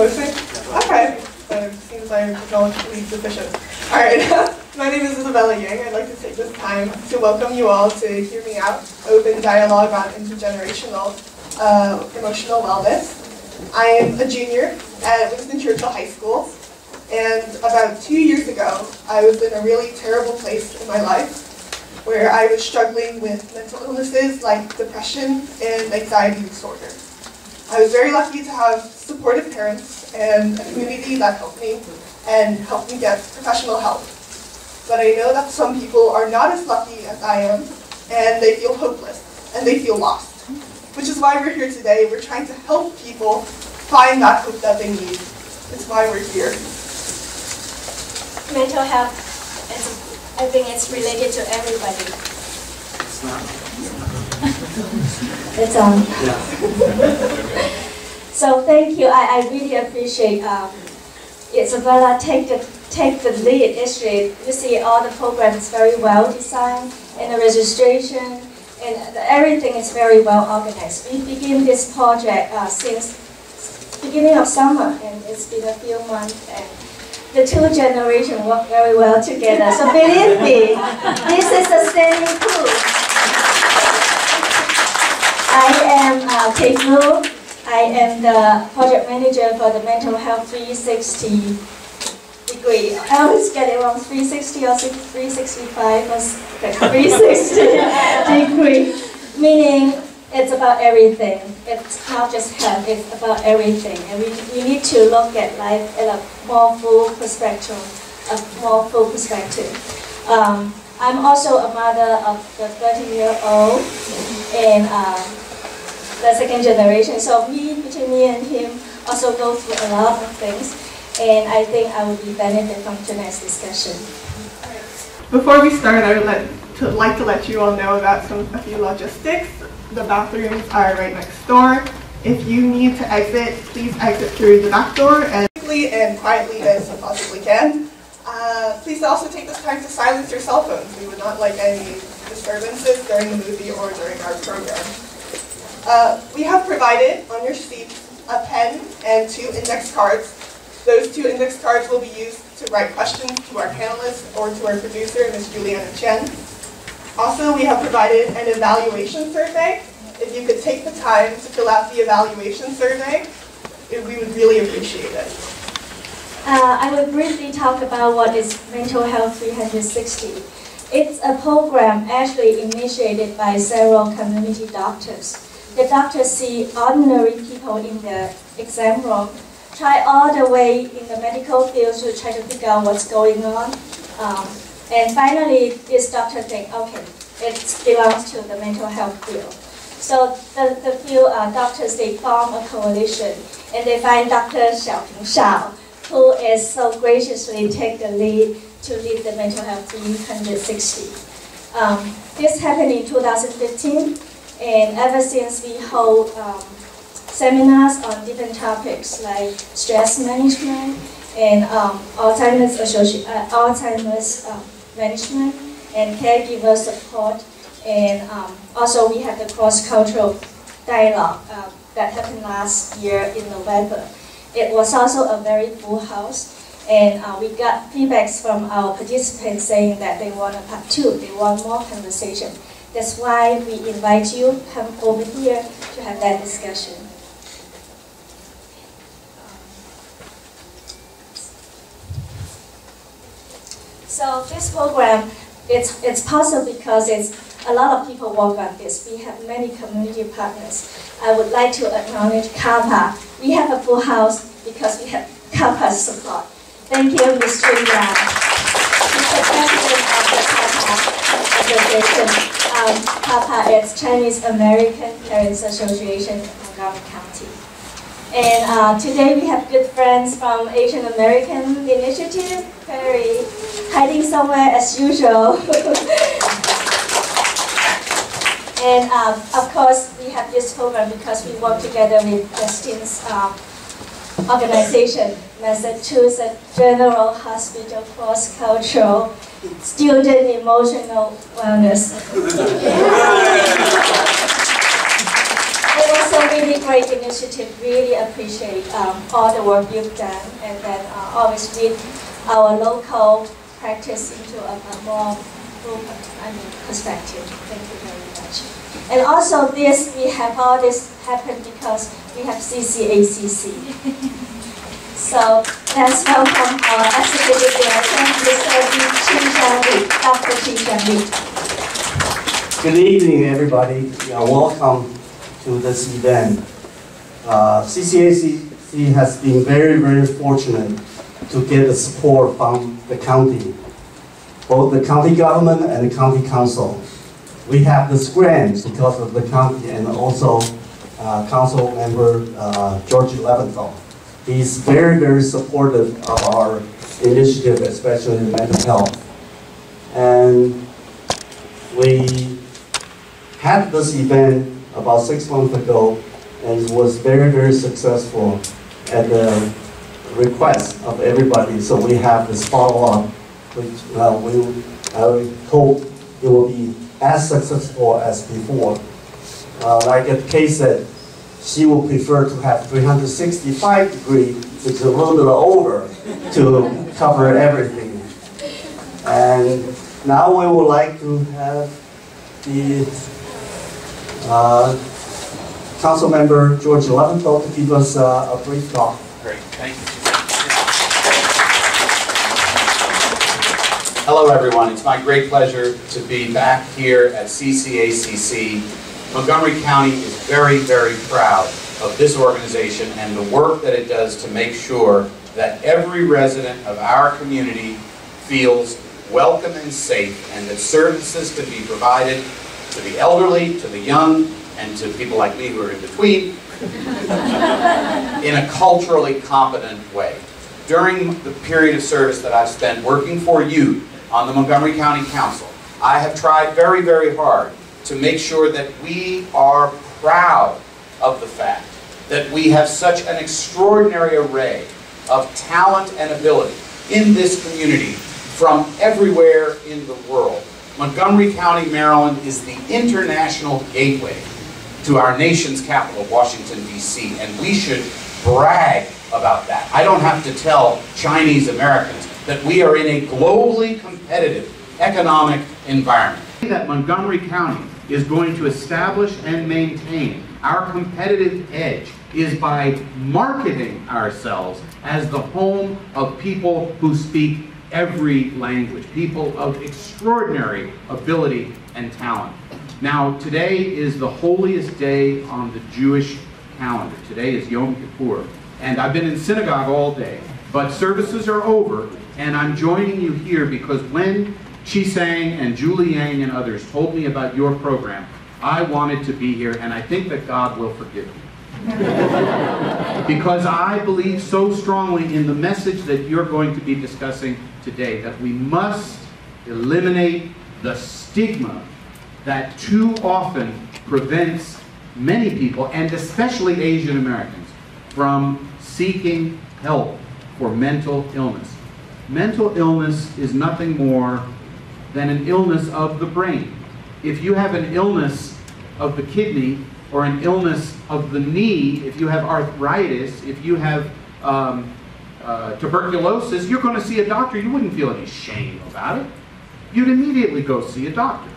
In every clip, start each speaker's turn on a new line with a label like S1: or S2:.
S1: closer? Okay. So it seems I'm technologically deficient. Alright. My name is Isabella Yang. I'd like to take this time to welcome you all to Hear Me Out, open dialogue on intergenerational emotional wellness. I am a junior at Winston Churchill High School, and about 2 years ago, I was in a really terrible place in my life where I was struggling with mental illnesses like depression and anxiety disorder. I was very lucky to have supportive parents and a community that helped me and helped me get professional help. But I know that some people are not as lucky as I am, and they feel hopeless, and they feel lost. Which is why we're here today. We're trying to help people find that hope that they need. It's why we're here.
S2: Mental health, I think it's related to everybody.
S3: It's not.
S2: It's on.
S3: Yeah.
S2: So thank you. I really appreciate Isabella take the lead. Actually, you see all the programs very well designed, and the registration and everything is very well organized. We begin this project since beginning of summer, and it's been a few months, and the two generations work very well together. So believe me, this is a standing proof. I am Kate Lu. I am the project manager for the Mental Health 360 degree. I always get it wrong, 360 or 365 or 360 degree, meaning it's about everything. It's not just health, it's about everything. And we need to look at life in a more full perspective, I'm also a mother of the 13-year-old and the second generation. So between me and him also go through a lot of things. And I think I will be benefit from tonight's discussion.
S1: Before we start, I would like to let you all know about a few logistics. The bathrooms are right next door. If you need to exit, please exit through the back door as quickly and quietly as you possibly can. Please also take this time to silence your cell phones. We would not like any disturbances during the movie or during our program. We have provided on your seat a pen and 2 index cards. Those 2 index cards will be used to write questions to our panelists or to our producer, Ms. Juliana Chen. Also, we have provided an evaluation survey. If you could take the time to fill out the evaluation survey, we would really appreciate it.
S2: I will briefly talk about what is Mental Health 360. It's a program actually initiated by several community doctors. The doctors see ordinary people in the exam room, try all the way in the medical field to try to figure out what's going on. And finally, this doctor think, okay, it belongs to the mental health field. So the few doctors, they form a coalition, and they find Dr. Xiaoping Shao, who is so graciously take the lead to lead the Mental Health 360. This happened in 2015, and ever since we hold seminars on different topics like stress management and Alzheimer's management and caregiver support, and also we have the cross-cultural dialogue that happened last year in November. It was also a very full house, and we got feedbacks from our participants saying that they want a part 2, they want more conversation. That's why we invite you to come over here to have that discussion. So this program, it's possible because a lot of people work on this. We have many community partners. I would like to acknowledge CAPA. We have a full house because we have CAPA's support. Thank you, Ms. Julia. She's the president of the CAPA Association. CAPA is Chinese American Parents Association in Montgomery County. And today we have good friends from Asian American Initiative, Perry, hiding somewhere as usual. And of course, we have this program because we work together with Justin's organization, Massachusetts General Hospital Cross-Cultural Student Emotional Wellness. It was It's a really great initiative. Really appreciate all the work you've done, and then always read our local practice into a more perspective. Thank you very much. And also we have all this happen because we have CCACC. So let's welcome our Executive Director, Mr. Dr. Chi Xiang.
S4: Good evening, everybody. Welcome to this event. CCACC has been very, very fortunate to get the support from the county, both the county government and the county council. We have this grant because of the county and also council member George Leventhal. He's very, very supportive of our initiative, especially in mental health. And we had this event about 6 months ago, and it was very, very successful at the request of everybody. So we have this follow-up, which I hope it will be as successful as before. Like at Kay said, she will prefer to have 365 degrees, which is a little bit over, to cover everything. And now we would like to have the Council Member George Leventhal to give us a brief talk.
S3: Great, thank you. Hello everyone, it's my great pleasure to be back here at CCACC. Montgomery County is very, very proud of this organization and the work that it does to make sure that every resident of our community feels welcome and safe, and that services can be provided to the elderly, to the young, and to people like me who are in between in a culturally competent way. During the period of service that I've spent working for you on the Montgomery County Council, I have tried very, very hard to make sure that we are proud of the fact that we have such an extraordinary array of talent and ability in this community from everywhere in the world. Montgomery County, Maryland is the international gateway to our nation's capital, Washington, D.C., and we should brag about that. I don't have to tell Chinese Americans that we are in a globally competitive economic environment. That Montgomery County is going to establish and maintain our competitive edge is by marketing ourselves as the home of people who speak every language, people of extraordinary ability and talent. Now, today is the holiest day on the Jewish calendar. Today is Yom Kippur. And I've been in synagogue all day, but services are over, and I'm joining you here because when Chi Sang and Julie Yang and others told me about your program, I wanted to be here, and I think that God will forgive me. Because I believe so strongly in the message that you're going to be discussing today, that we must eliminate the stigma that too often prevents many people, and especially Asian Americans, from seeking help for mental illness. Mental illness is nothing more than an illness of the brain. If you have an illness of the kidney, or an illness of the knee, if you have arthritis, if you have tuberculosis, you're going to see a doctor. You wouldn't feel any shame about it. You'd immediately go see a doctor.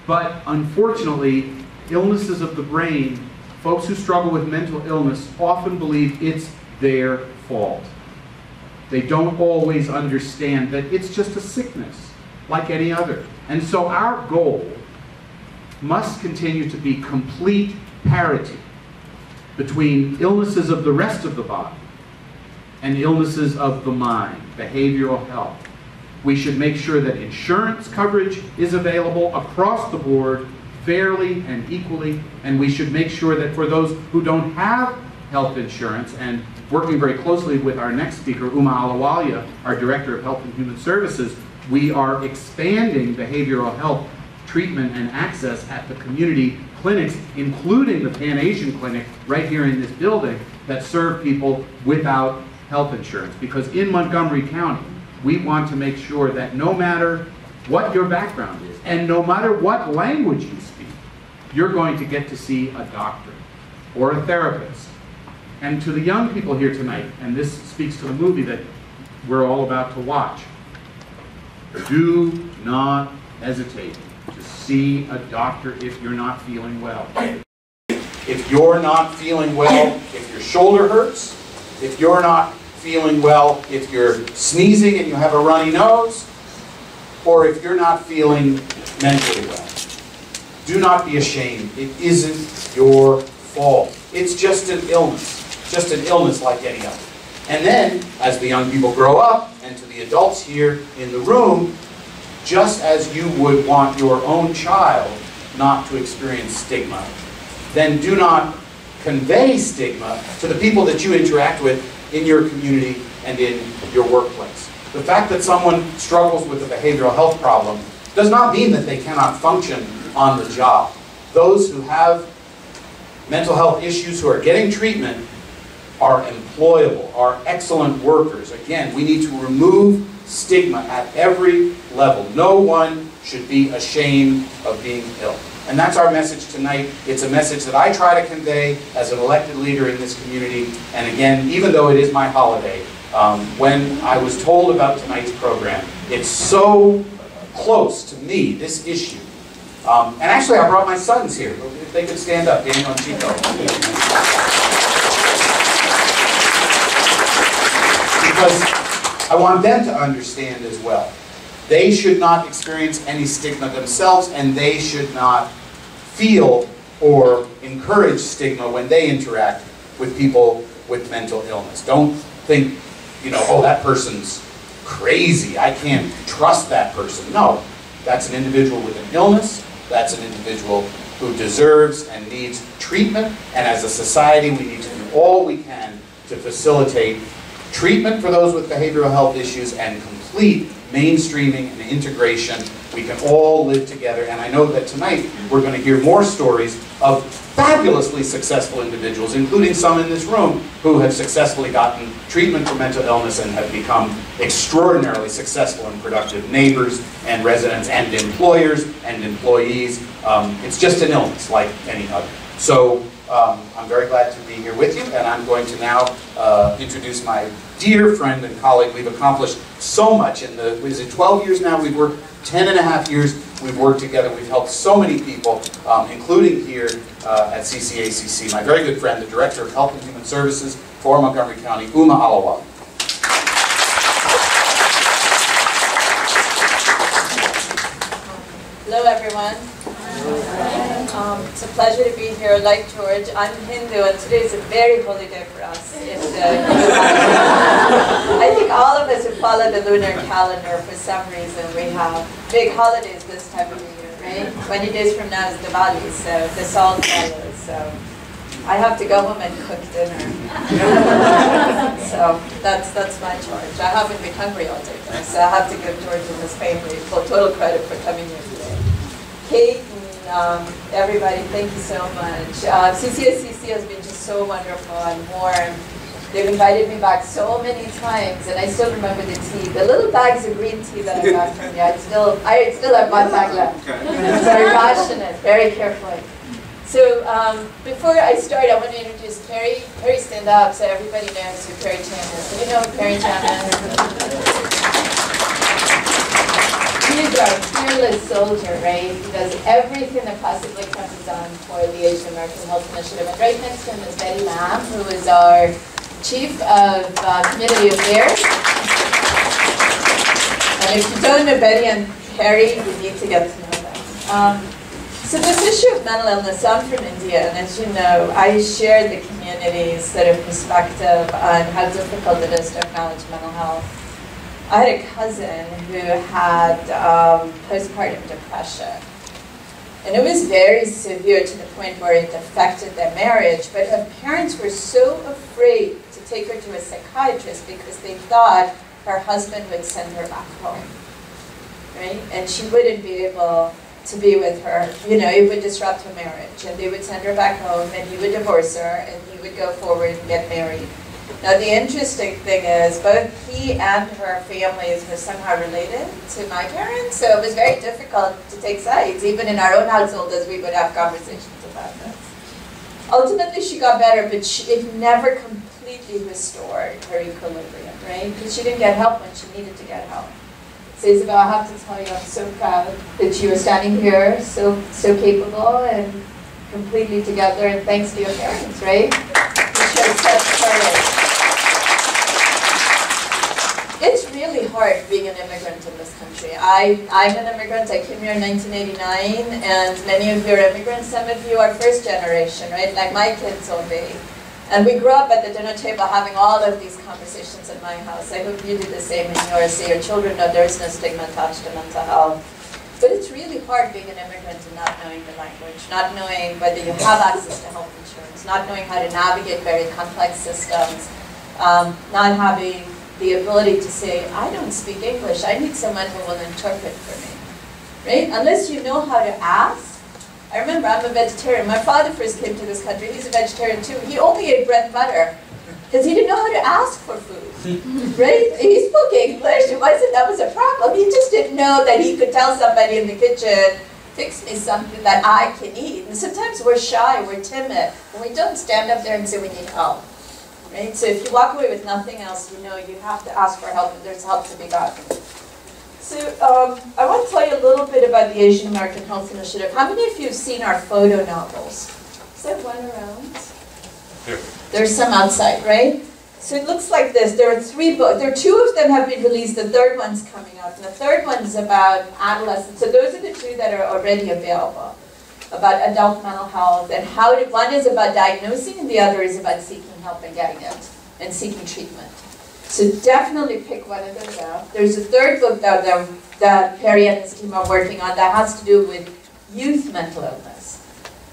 S3: But unfortunately, illnesses of the brain, folks who struggle with mental illness often believe it's their fault. They don't always understand that it's just a sickness, like any other. And so our goal must continue to be complete parity between illnesses of the rest of the body and illnesses of the mind, behavioral health. We should make sure that insurance coverage is available across the board, fairly and equally, and we should make sure that for those who don't have health insurance, and working very closely with our next speaker, Uma Alawalia, our Director of Health and Human Services, we are expanding behavioral health treatment and access at the community clinics, including the Pan-Asian Clinic right here in this building, that serve people without health insurance. Because in Montgomery County, we want to make sure that no matter what your background is, and no matter what language you speak, you're going to get to see a doctor. or a therapist. And to the young people here tonight, and this speaks to the movie that we're all about to watch, do not hesitate to see a doctor if you're not feeling well. If you're not feeling well, if your shoulder hurts, if you're not feeling well, if you're sneezing and you have a runny nose, or if you're not feeling mentally well, do not be ashamed. It isn't your fault. It's just an illness like any other. And then, as the young people grow up, and to the adults here in the room, just as you would want your own child not to experience stigma, then do not convey stigma to the people that you interact with in your community and in your workplace. The fact that someone struggles with a behavioral health problem does not mean that they cannot function on the job. Those who have mental health issues who are getting treatment are employable, are excellent workers. Again, we need to remove stigma at every level. No one should be ashamed of being ill. And that's our message tonight. It's a message that I try to convey as an elected leader in this community. And again, even though it is my holiday, when I was told about tonight's program, it's so close to me, this issue. And actually, I brought my sons here. If they could stand up, Daniel and Chico. Because I want them to understand as well. They should not experience any stigma themselves, and they should not feel or encourage stigma when they interact with people with mental illness. Don't think, you know, oh, that person's crazy. I can't trust that person. No, that's an individual with an illness. That's an individual who deserves and needs treatment. And as a society, we need to do all we can to facilitate treatment for those with behavioral health issues and complete mainstreaming and integration. We can all live together, and I know that tonight we're going to hear more stories of fabulously successful individuals, including some in this room, who have successfully gotten treatment for mental illness and have become extraordinarily successful and productive neighbors and residents and employers and employees. It's just an illness like any other. So I'm very glad to be here with you, and I'm going to now introduce my dear friend and colleague. We've accomplished so much in the, is it 12 years now? We've worked 10.5 years. We've worked together. We've helped so many people, including here at CCACC. My very good friend, the Director of Health and Human Services for Montgomery County, Uma Alawal.
S5: Hello, everyone. It's a pleasure to be here. Like George, I'm Hindu, and today is a very holy day for us. I think all of us who follow the lunar calendar, for some reason, we have big holidays this time of the year, right? 20 days from now is Diwali, so the salt follows. So I have to go home and cook dinner. So that's my charge. I haven't been hungry all day, though, so I have to give George and his family full total credit for coming here today. Kate, everybody, thank you so much. CCACC has been just so wonderful and warm. They've invited me back so many times, and I still remember the tea. The little bags of green tea that I got from you, I still have one bag left. Very rationed, very carefully. So before I start, I want to introduce Carrie. Carrie, stand up so everybody knows who Carrie Chan is. Do you know who Carrie Chan is? He's our fearless soldier, right? He does everything that possibly can be done for the Asian American Health Initiative. And right next to him is Betty Lam, who is our Chief of Community Affairs. And if you don't know Betty and Carrie, you need to get to know them. So this issue of mental illness, I'm from India, and as you know, I share the community's sort of perspective on how difficult it is to acknowledge mental health. I had a cousin who had postpartum depression. And it was very severe to the point where it affected their marriage, but her parents were so afraid to take her to a psychiatrist because they thought her husband would send her back home, right? And she wouldn't be able to be with her. You know, it would disrupt her marriage, and they would send her back home, and he would divorce her, and he would go forward and get married. Now, the interesting thing is both he and her families were somehow related to my parents, so it was very difficult to take sides, even in our own household, as we would have conversations about this. Ultimately, she got better, but it never completely restored her equilibrium, right? Because she didn't get help when she needed to get help. So Isabel, I have to tell you, I'm so proud that you are standing here, so capable and completely together, and thanks to your parents, right? You showed such courage. It's really hard being an immigrant in this country. I'm an immigrant. I came here in 1989, and many of you are immigrants. Some of you are first generation, right? Like my kids will be. And we grew up at the dinner table having all of these conversations in my house. I hope you do the same in yours, so your children know there's no stigma attached to mental health. But it's really hard being an immigrant and not knowing the language, not knowing whether you have access to health insurance, not knowing how to navigate very complex systems, not having the ability to say, I don't speak English, I need someone who will interpret for me, right? Unless you know how to ask. I remember I'm a vegetarian. My father first came to this country, he's a vegetarian too. He only ate bread and butter because he didn't know how to ask for food, right? He spoke English, it wasn't that was a problem. He just didn't know that he could tell somebody in the kitchen, fix me something that I can eat. And sometimes we're shy, we're timid, and we don't stand up there and say we need help. Right? So if you walk away with nothing else, you know you have to ask for help, and there's help to be gotten. So I want to tell you a little bit about the Asian American Health Initiative. How many of you have seen our photo novels? Is there one around? Here. There's some outside, right? So it looks like this. There are 3 books. There are 2 of them have been released. The 3rd one's coming out. And the 3rd one is about adolescents. So those are the 2 that are already available, about adult mental health, and how to, one is about diagnosing and the other is about seeking help and getting it, and seeking treatment. So definitely pick one of those out. There's a 3rd book that Perry and his team are working on that has to do with youth mental illness.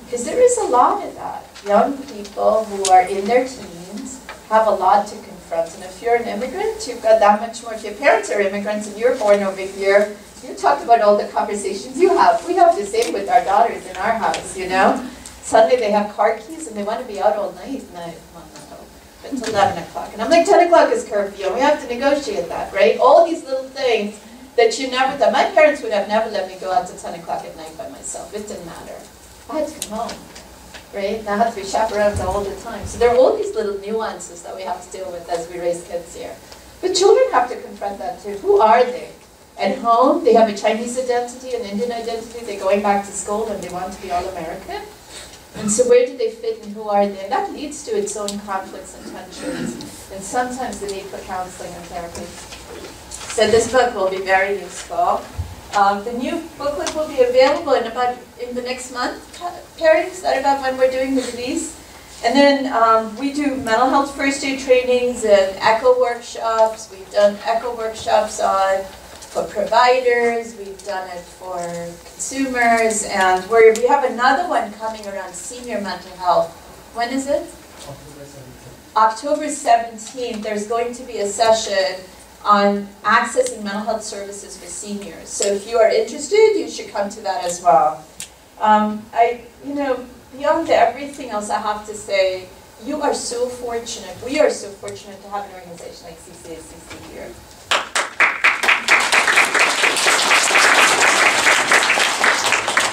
S5: Because there is a lot of that. Young people who are in their teens have a lot to confront. And if you're an immigrant, you've got that much more. If your parents are immigrants and you're born over here, you talk about all the conversations you have. We have the same with our daughters in our house, you know. Suddenly they have car keys and they want to be out all night. And it's 11 o'clock. And I'm like, 10 o'clock is curfew. And we have to negotiate that, right? All these little things that you never thought. My parents would have never let me go out to 10 o'clock at night by myself. It didn't matter. I had to come home, right? And I had to be chaperoned all the time. So there are all these little nuances that we have to deal with as we raise kids here. But children have to confront that too. Who are they? At home, they have a Chinese identity, an Indian identity. They're going back to school and they want to be all-American. And so where do they fit and who are they? And that leads to its own conflicts and tensions. And sometimes the need for counseling and therapy. So this book will be very useful. The new booklet will be available in the next month. Perry, is that about when we're doing the release? And then we do mental health first aid trainings and echo workshops. We've done echo workshops for providers, we've done it for consumers, and we have another one coming around senior mental health. When is it? October 17th, there's going to be a session on accessing mental health services for seniors. So if you are interested, you should come to that as well. Beyond everything else, I have to say, you are so fortunate, we are so fortunate to have an organization like CAPA-MC here.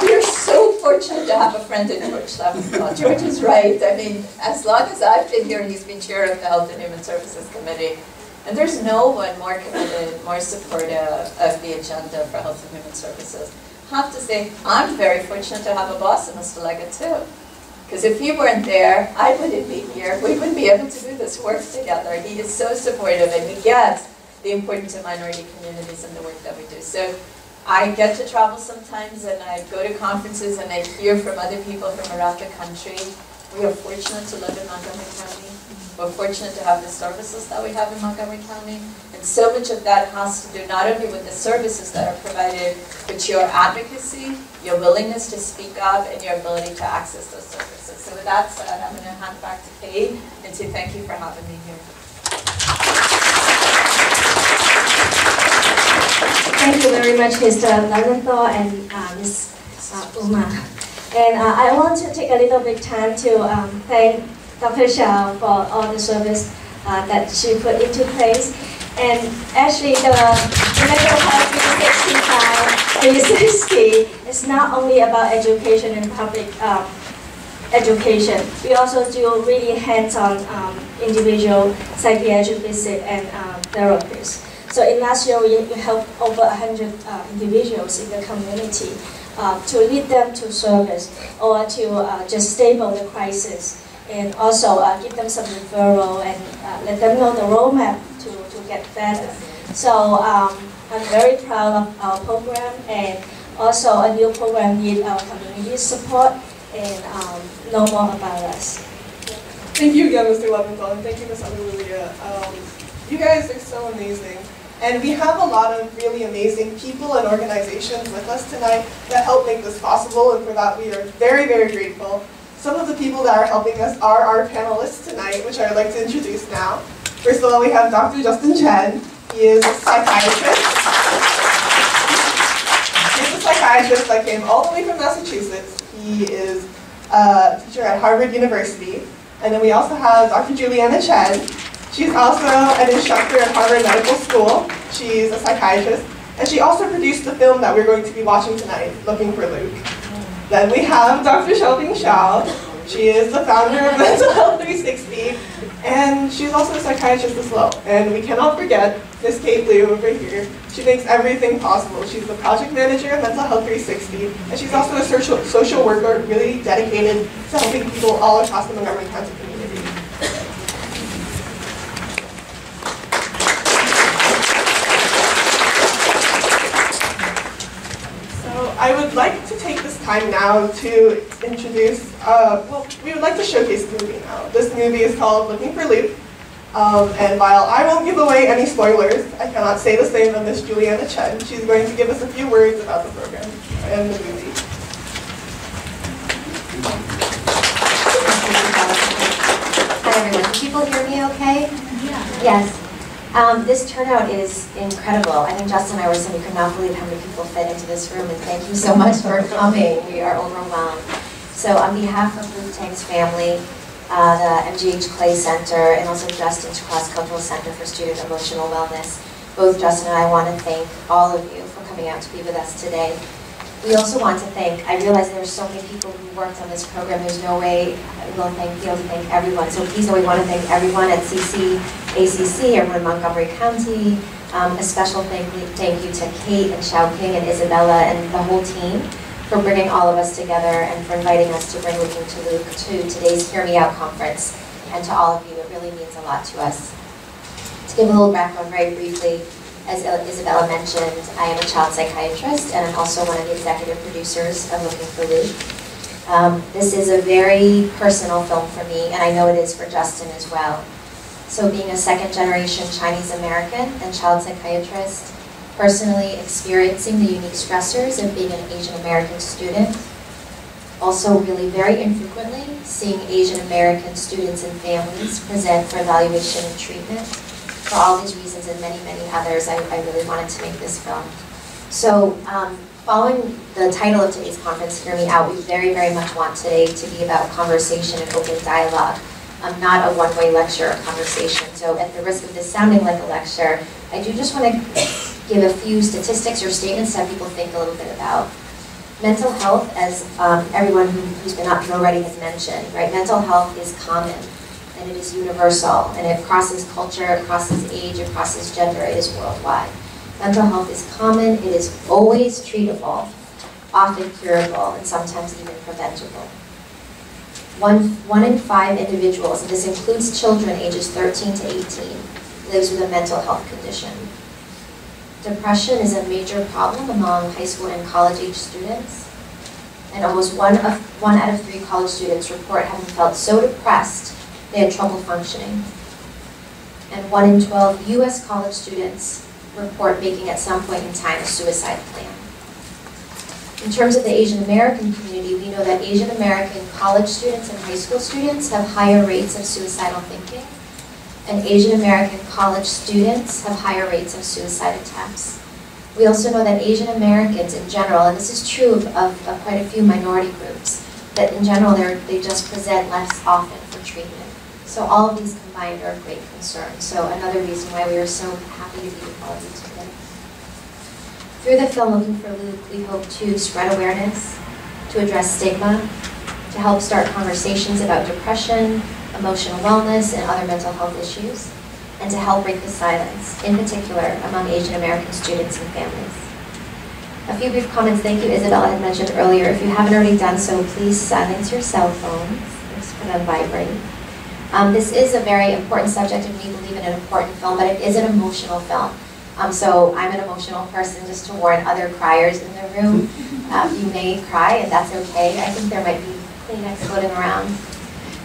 S5: We are so fortunate to have a friend in George Leventhal. George is right. I mean, as long as I've been here, he's been chair of the Health and Human Services Committee. And there's no one more committed, more supportive of the agenda for health and human services. I have to say, I'm very fortunate to have a boss in Mr. Leggett too. Because if he weren't there, I wouldn't be here. We wouldn't be able to do this work together. He is so supportive and he gets the importance of minority communities and the work that we do. So I get to travel sometimes and I go to conferences and I hear from other people from around the country. We are fortunate to live in Montgomery County. We're fortunate to have the services that we have in Montgomery County. And so much of that has to do not only with the services that are provided, but your advocacy, your willingness to speak up, and your ability to access those services. So with that said, I'm going to hand back to Kate and say thank you for having me here.
S2: Thank you very much, Mr. Leventhal and Ms. Uma. And I want to take a little bit time to thank Dr. Xiao for all the service that she put into place. And actually, the Mental Health 360 is not only about education and public education. We also do really hands-on individual psychiatric visit and therapies. So in last year, we helped over 100 individuals in the community to lead them to service or to just stable the crisis, and also give them some referral and let them know the roadmap to get better. So I'm very proud of our program, and also a new program need our community support and know more about us.
S1: Thank you again, Mr. Leventhal, and thank you, Ms. Alulia. You guys are so amazing. And we have a lot of really amazing people and organizations with us tonight that help make this possible, and for that we are very, very grateful. Some of the people that are helping us are our panelists tonight, which I would like to introduce now. First of all, we have Dr. Justin Chen. He is a psychiatrist. He's a psychiatrist that came all the way from Massachusetts. He is a teacher at Harvard University. And then we also have Dr. Juliana Chen. She's also an instructor at Harvard Medical School. She's a psychiatrist. And she also produced the film that we're going to be watching tonight, Looking for Luke. Then we have Dr. Xiaoping Xiao. She is the founder of Mental Health 360, and she's also a psychiatrist as well. And we cannot forget Miss Kate Liu over here. She makes everything possible. She's the project manager of Mental Health 360, and she's also a social worker really dedicated to helping people all across the Montgomery County community. I would like to take this time now to introduce, we would like to showcase the movie now. This movie is called Looking for Luke, and while I won't give away any spoilers, I cannot say the same of Miss Juliana Chen. She's going to give us a few words about the program and the movie.
S6: Hi everyone, can people hear me okay? Yeah. Yes. This turnout is incredible. I think Justin and I were saying we could not believe how many people fit into this room, and thank you so much for coming. We are overwhelmed. So on behalf of Luke Tang's family, the MGH Clay Center, and also Justin's Cross-Cultural Center for Student Emotional Wellness, both Justin and I want to thank all of you for coming out to be with us today. We also want to thank, I realize there's so many people who worked on this program, there's no way we'll be able to thank everyone. So please know we want to thank everyone at CCACC, everyone in Montgomery County. A special thank you to Kate and Xiaoping and Isabella and the whole team for bringing all of us together and for inviting us to bring Looking to Luke to today's Hear Me Out conference. And to all of you, it really means a lot to us. To give a little background very briefly, as Isabella mentioned, I am a child psychiatrist, and I'm also one of the executive producers of Looking for Luke. This is a very personal film for me, and I know it is for Justin as well. So being a second-generation Chinese-American and child psychiatrist, personally experiencing the unique stressors of being an Asian-American student, also really very infrequently seeing Asian-American students and families present for evaluation and treatment. For all these reasons and many, many others, I really wanted to make this film. So following the title of today's conference, Hear Me Out, we very, very much want today to be about conversation and open dialogue, not a one-way lecture or conversation. So at the risk of this sounding like a lecture, I do just want to give a few statistics or statements that people think a little bit about. Mental health, as everyone who's been up here already has mentioned, right? Mental health is common. And it is universal, and it crosses culture, it crosses age, it crosses gender, it is worldwide. Mental health is common, it is always treatable, often curable, and sometimes even preventable. One in 5 individuals, and this includes children ages 13 to 18, lives with a mental health condition. Depression is a major problem among high school and college-age students, and almost one out of 3 college students report having felt so depressed they had trouble functioning. And 1 in 12 U.S. college students report making at some point in time a suicide plan. In terms of the Asian American community, we know that Asian American college students and high school students have higher rates of suicidal thinking, and Asian American college students have higher rates of suicide attempts. We also know that Asian Americans in general, and this is true of quite a few minority groups, that in general they just present less often for treatment. So all of these combined are of great concern. So another reason why we are so happy to be with all of you today. Through the film Looking for Luke, we hope to spread awareness, to address stigma, to help start conversations about depression, emotional wellness, and other mental health issues, and to help break the silence, in particular among Asian American students and families. A few brief comments. Thank you, Isabella had mentioned earlier. If you haven't already done so, please silence your cell phones. Just put on vibrate. This is a very important subject, and we believe in an important film, but it is an emotional film. So I'm an emotional person, just to warn other criers in the room. You may cry, and that's okay. I think there might be Kleenex floating around.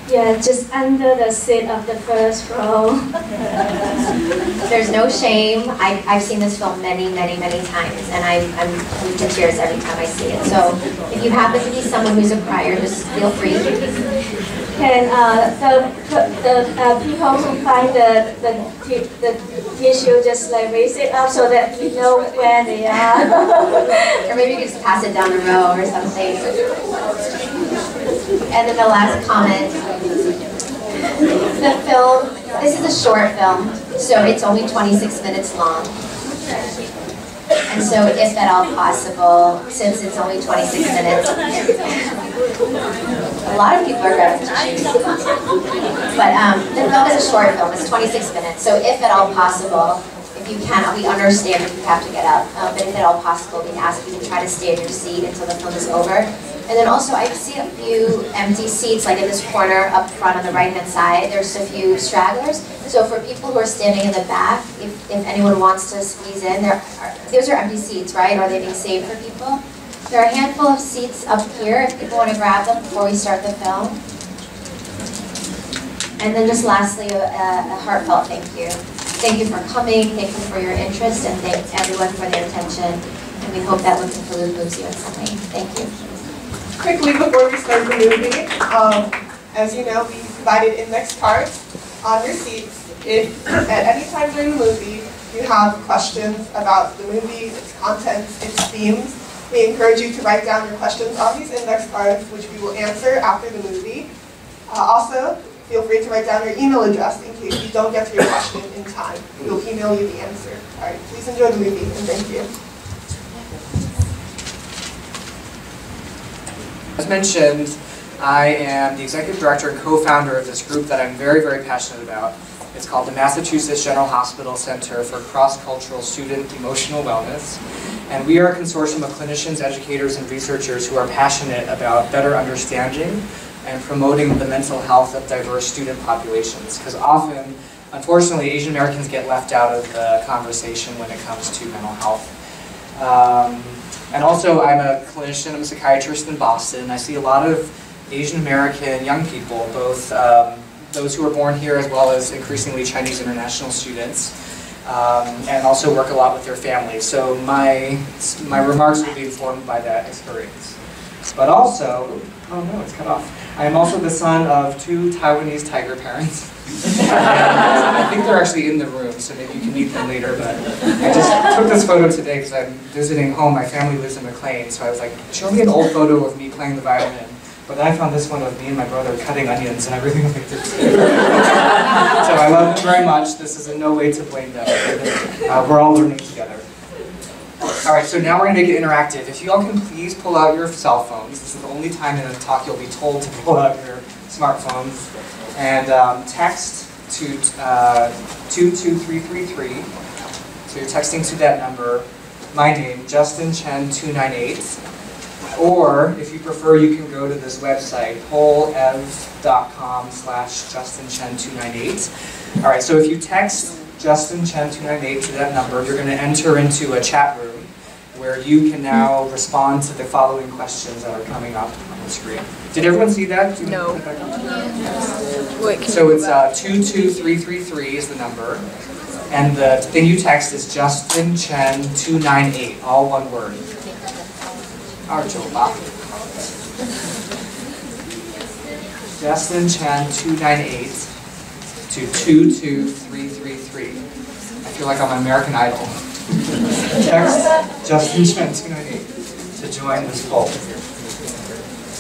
S2: Yeah, just under the seat of the first row.
S6: There's no shame. I've seen this film many, many, many times, and I'm moved to tears every time I see it. So if you happen to be someone who's a crier, just feel free.
S2: And the people who find the tissue, just like raise it up so that you know where they are.
S6: Or maybe you can just pass it down the row or something. And then the last comment. The film, this is a short film, so it's only 26 minutes long. And so if at all possible, since it's only 26 minutes, a lot of people are grabbing tissues. But the film is a short film, it's 26 minutes, so if at all possible, if you can, we understand if you have to get up, but if at all possible, we ask you to try to stay in your seat until the film is over. And then also, I see a few empty seats, like in this corner up front on the right-hand side. There's a few stragglers. So for people who are standing in the back, if anyone wants to squeeze in, those are empty seats, right? Or are they being saved for people? There are a handful of seats up here if people want to grab them before we start the film. And then just lastly, a heartfelt thank you. Thank you for coming, thank you for your interest, and thanks everyone for their attention. And we hope that Winter Falloon moves you in some way. Thank you.
S1: Quickly before we start the movie, as you know, we provided index cards on your seats. If at any time during the movie you have questions about the movie, its contents, its themes, we encourage you to write down your questions on these index cards, which we will answer after the movie. Also, feel free to write down your email address in case you don't get to your question in time. We'll email you the answer. All right, please enjoy the movie, and thank you.
S7: As mentioned, I am the executive director and co-founder of this group that I'm very, very passionate about. It's called the Massachusetts General Hospital Center for Cross-Cultural Student Emotional Wellness. And we are a consortium of clinicians, educators, and researchers who are passionate about better understanding and promoting the mental health of diverse student populations. Because often, unfortunately, Asian Americans get left out of the conversation when it comes to mental health. And also, I'm a clinician, I'm a psychiatrist in Boston. I see a lot of Asian American young people, both those who were born here as well as increasingly Chinese international students, and also work a lot with their families. So my remarks will be informed by that experience. But also, oh no, it's cut off. I am also the son of 2 Taiwanese tiger parents. I think they're actually in the room, so maybe you can meet them later, but I just took this photo today because I'm visiting home. My family lives in McLean, so I was like, show me an old photo of me playing the violin. But then I found this one of me and my brother cutting onions, and I really like this. So I love them very much. This is in no way to blame them. We're all learning together. All right, so now we're going to make it interactive. If you all can please pull out your cell phones. This is the only time in the talk you'll be told to pull out your smartphones. And text to 22333. So you're texting to that number. My name, Justin Chen 298. Or if you prefer, you can go to this website, polev.com/JustinChen298. All right, so if you text Justin Chen 298 to that number, you're going to enter into a chat room where you can now respond to the following questions that are coming up on the screen. Did everyone see that?
S5: No.
S7: Wait, so it's 22333 is the number, and the thing you text is Justin Chen 298, all one word. Justin Chen 298 to 22333. I feel like I'm an American Idol. Text Justin Chen 298 to join this poll.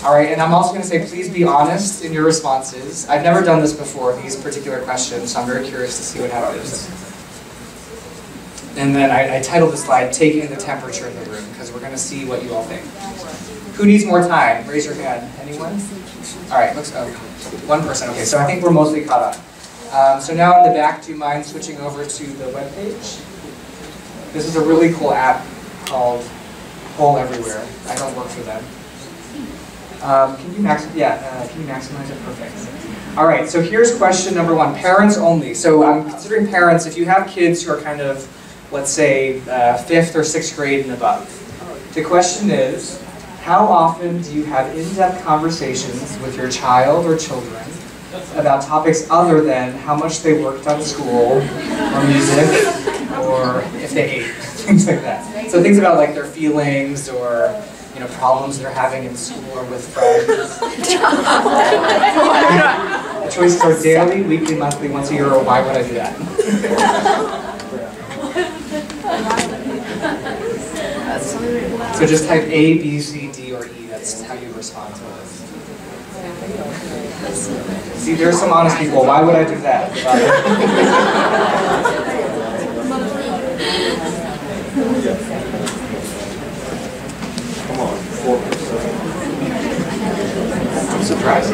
S7: All right, and I'm also going to say, please be honest in your responses. I've never done this before, these particular questions, so I'm very curious to see what happens. And then I titled the slide, Taking the Temperature in the Room, because we're going to see what you all think. Who needs more time? Raise your hand. Anyone? All right, looks oh, one person. Okay, so I think we're mostly caught up. So now in the back, do you mind switching over to the webpage? This is a really cool app called Poll Everywhere. I don't work for them. Can you maximize it? Perfect. All right, so here's question number one, parents only. So I'm considering parents, if you have kids who are kind of, let's say, 5th or 6th grade and above. The question is, how often do you have in-depth conversations with your child or children about topics other than how much they worked on school, or music, or if they ate, things like that. So things about like their feelings or problems they're having in school or with friends. The choices are daily, weekly, monthly, once a year, or why would I do that? So just type A, B, C, D, or E. That's how you respond to this. See, there's some honest people. Why would I do that?
S8: Come on, 4%.
S7: I'm surprised.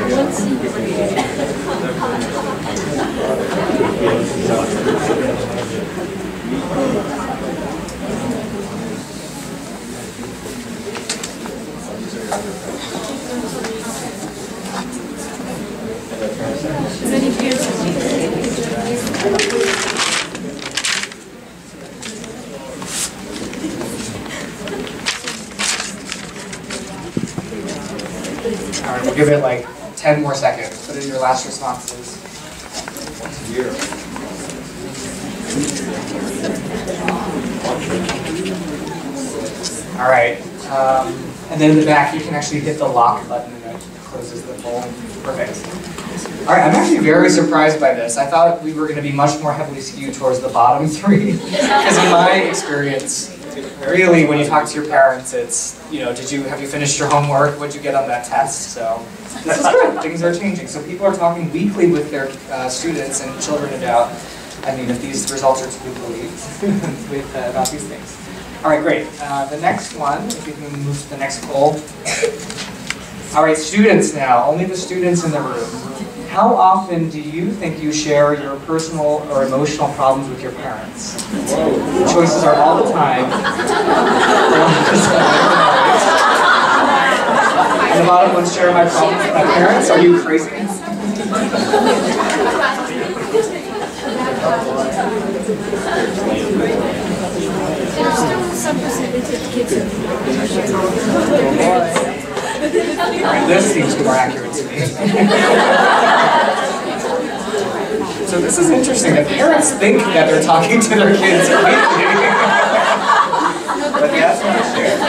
S7: All right, we'll give it like 10 more seconds. Put in your last responses. All right, and then in the back you can actually hit the lock button and it closes the poll. Perfect. All right, I'm actually very surprised by this. I thought we were going to be much more heavily skewed towards the bottom three, because in my experience, really, when you talk to your parents, it's, have you finished your homework? What'd you get on that test? So this is good. Things are changing. So people are talking weekly with their students and children about, if these results are to be believed, about these things. All right, great. The next one, if you can move to the next poll. All right, students now. Only the students in the room. How often do you think you share your personal or emotional problems with your parents? The choices are all the time. And the bottom one, share my problems with my parents. Are you crazy? Alright, this seems more accurate to me. So this is interesting. The parents think that they're talking to their kids weekly. But that's not shared.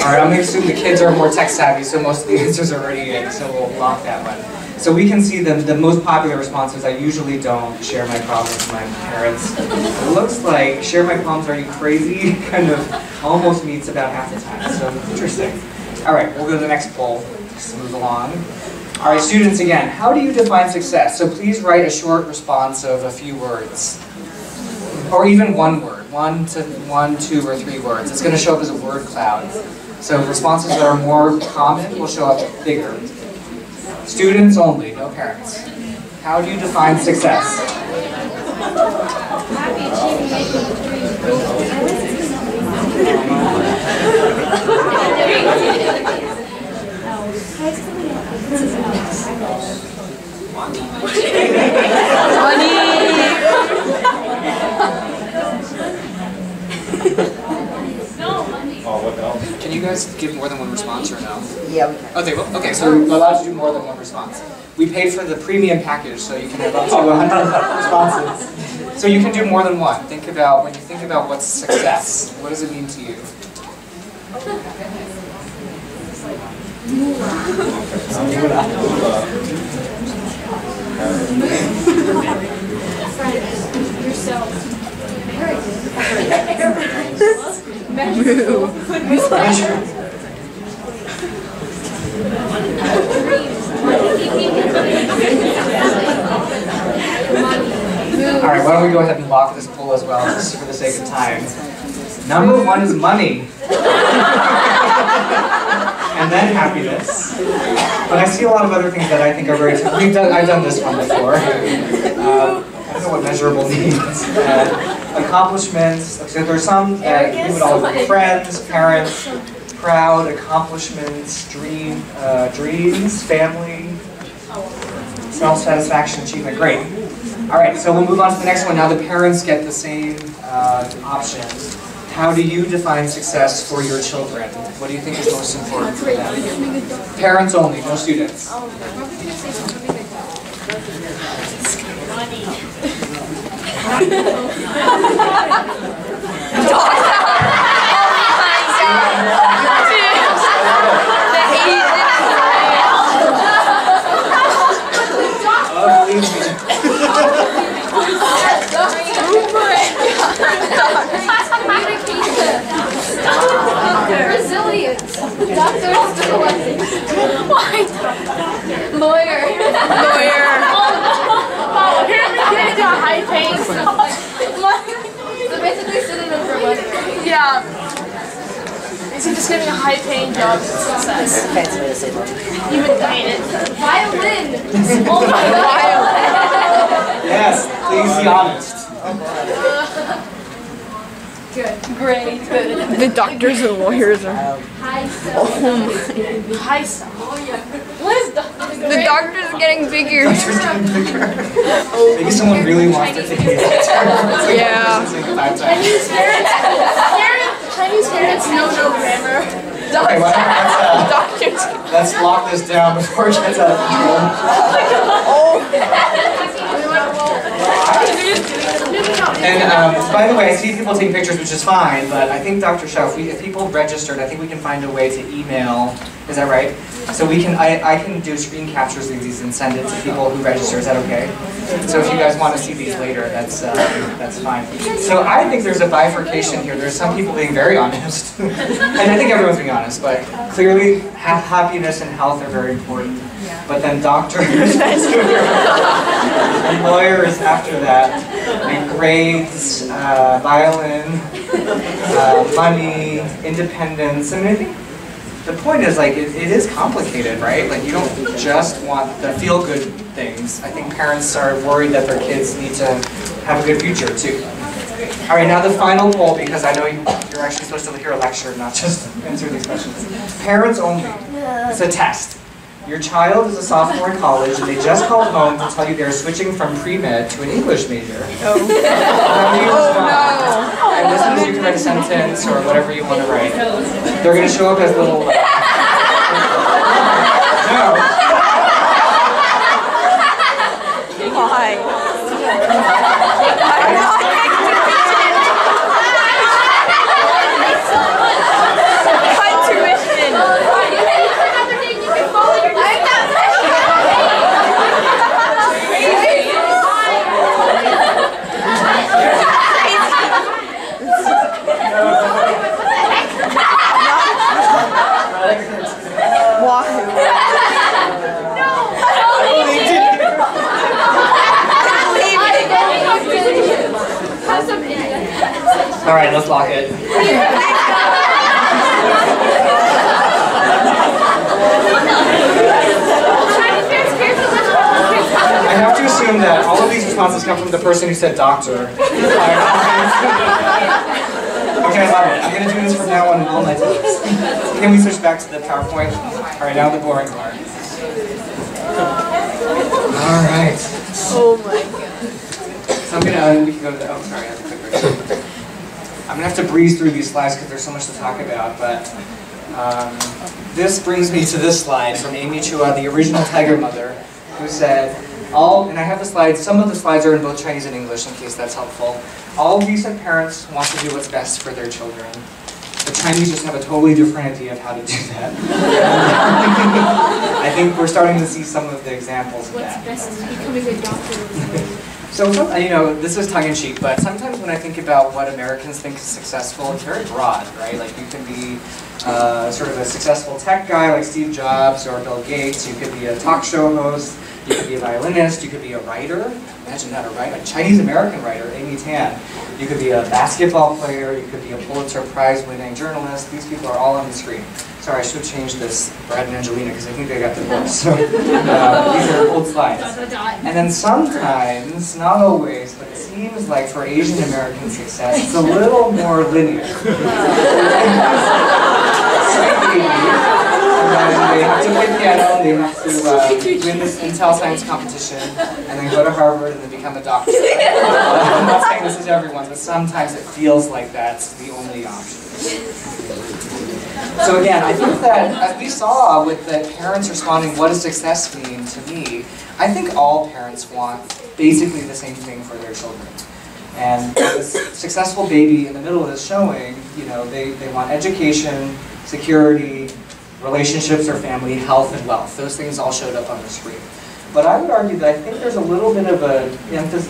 S7: Alright, I'm going to assume the kids are more tech savvy, so most of the answers are already in, so we'll lock that one. So we can see the most popular responses. I usually don't share my problems with my parents. It looks like share my problems, are you crazy? Kind of almost meets about half the time. So interesting. All right, we'll go to the next poll. Just move along. All right, students again, how do you define success? So please write a short response of a few words. Or even one word. 1 to 1, 2, or 3 words. It's going to show up as a word cloud. So responses that are more common will show up bigger. Students only, no parents. How do you define success? Can you guys give more than one response or no?
S5: Yeah, we can.
S7: Okay, so we're allowed to do more than one response. We paid for the premium package, so you can have up to 100 responses. So you can do more than one. When you think about what's success, what does it mean to you? why don't we go ahead and lock this poll as well, just for the sake of time. Number one is money. And then happiness. But I see a lot of other things that I think are very, I've done this one before. I don't know what measurable means. Accomplishments, so there's some that we would all agree. Friends, parents, proud, accomplishments, dreams, family, self-satisfaction, achievement, great. All right, so we'll move on to the next one. Now the parents get the same option. How do you define success for your children? What do you think is most important for them? Parents only, no students.
S9: Resilience. Doctors. Lawyer. High pace. So basically synonym for money. Yeah. Is he just getting a high-paying job success? Even paying it. Violin. Oh my God.
S7: Yes, please be honest.
S9: Good. Great. Good.
S10: The doctors and lawyers are.
S9: High stuff. What is
S10: The doctor's getting bigger.
S7: Maybe someone really wants to take it.
S10: Yeah.
S9: Chinese parents know no grammar.
S7: Okay, well, let's lock this down before it gets out of control. And by the way, I see people taking pictures, which is fine, but I think Dr. Shao, if people registered, I think we can find a way to email, is that right? So we can, I can do screen captures of these and send it to people who register, is that okay? So if you guys want to see these later, that's fine. So I think there's a bifurcation here. There's some people being very honest, and I think everyone's being honest, but clearly happiness and health are very important. But then doctors and lawyers after that, and grades, violin, money, independence. I mean, I think the point is, like, it is complicated, right? Like, you don't just want the feel-good things. I think parents are worried that their kids need to have a good future, too. All right, now the final poll, because I know you're actually supposed to hear a lecture, not just answer these questions. Parents only. It's a test. Your child is a sophomore in college, and they just called home to tell you they're switching from pre-med to an English major. Oh no! And this is, you can write a sentence or whatever you want to write. They're going to show up as little... No.
S10: Why?
S7: All right, let's lock it. I have to assume that all of these responses come from the person who said doctor. Okay, I love it. I'm going to do this from now on in all my talks. Can we switch back to the PowerPoint? All right, now the boring part. All right.
S10: Oh my God.
S7: So I'm gonna, we can go to the, oh sorry, I have a quick break. I'm gonna have to breeze through these slides because there's so much to talk about, but this brings me to this slide from Amy Chua, the original Tiger Mother, who said, and I have the slides, some of the slides are in both Chinese and English in case that's helpful. All decent parents want to do what's best for their children. The Chinese just have a totally different idea of how to do that. I think we're starting to see some of the examples of that.
S9: What's best is becoming a doctor.
S7: So, you know, this is tongue-in-cheek, but sometimes when I think about what Americans think is successful, it's very broad, right? Like, you can be sort of a successful tech guy like Steve Jobs or Bill Gates. You could be a talk show host. You could be a violinist, you could be a writer. Imagine that, a Chinese-American writer, Amy Tan. You could be a basketball player, you could be a Pulitzer Prize-winning journalist. These people are all on the screen. Sorry, I should have changed this, Brad and Angelina, because I think they got the books. So these are old slides. And then sometimes, not always, but it seems like for Asian American success, it's a little more linear. They have to play piano, they have to win this Intel science competition, and then go to Harvard and then become a doctor. I'm not saying this is everyone, but sometimes it feels like that's the only option. So again, I think that, as we saw with the parents responding, what does success mean to me, I think all parents want basically the same thing for their children. And this successful baby in the middle is showing, you know, they want education, security, relationships or family, health and wealth. Those things all showed up on the screen. But I would argue that I think there's a little bit of a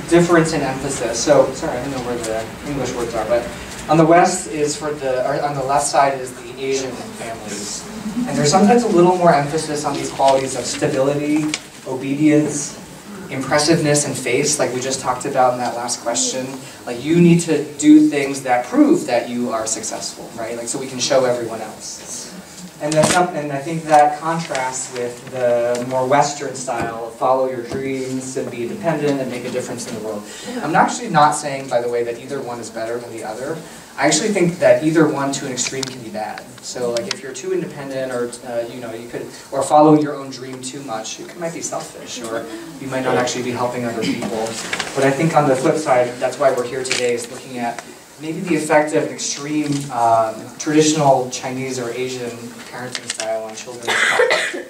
S7: difference in emphasis. So, sorry, I don't know where the English words are, but on the west is for the, or on the left side is the Asian families. And there's sometimes a little more emphasis on these qualities of stability, obedience, impressiveness and face, like we just talked about in that last question. Like, you need to do things that prove that you are successful, right? Like, so we can show everyone else. And then I think that contrasts with the more Western style of follow your dreams and be independent and make a difference in the world. I'm actually not saying, by the way, that either one is better than the other. I actually think that either one to an extreme can be bad. So, like, if you're too independent, or you know, you could, or follow your own dream too much, it might be selfish, or you might not actually be helping other people. But I think on the flip side, that's why we're here today, is looking at maybe the effect of an extreme traditional Chinese or Asian parenting style on children's health.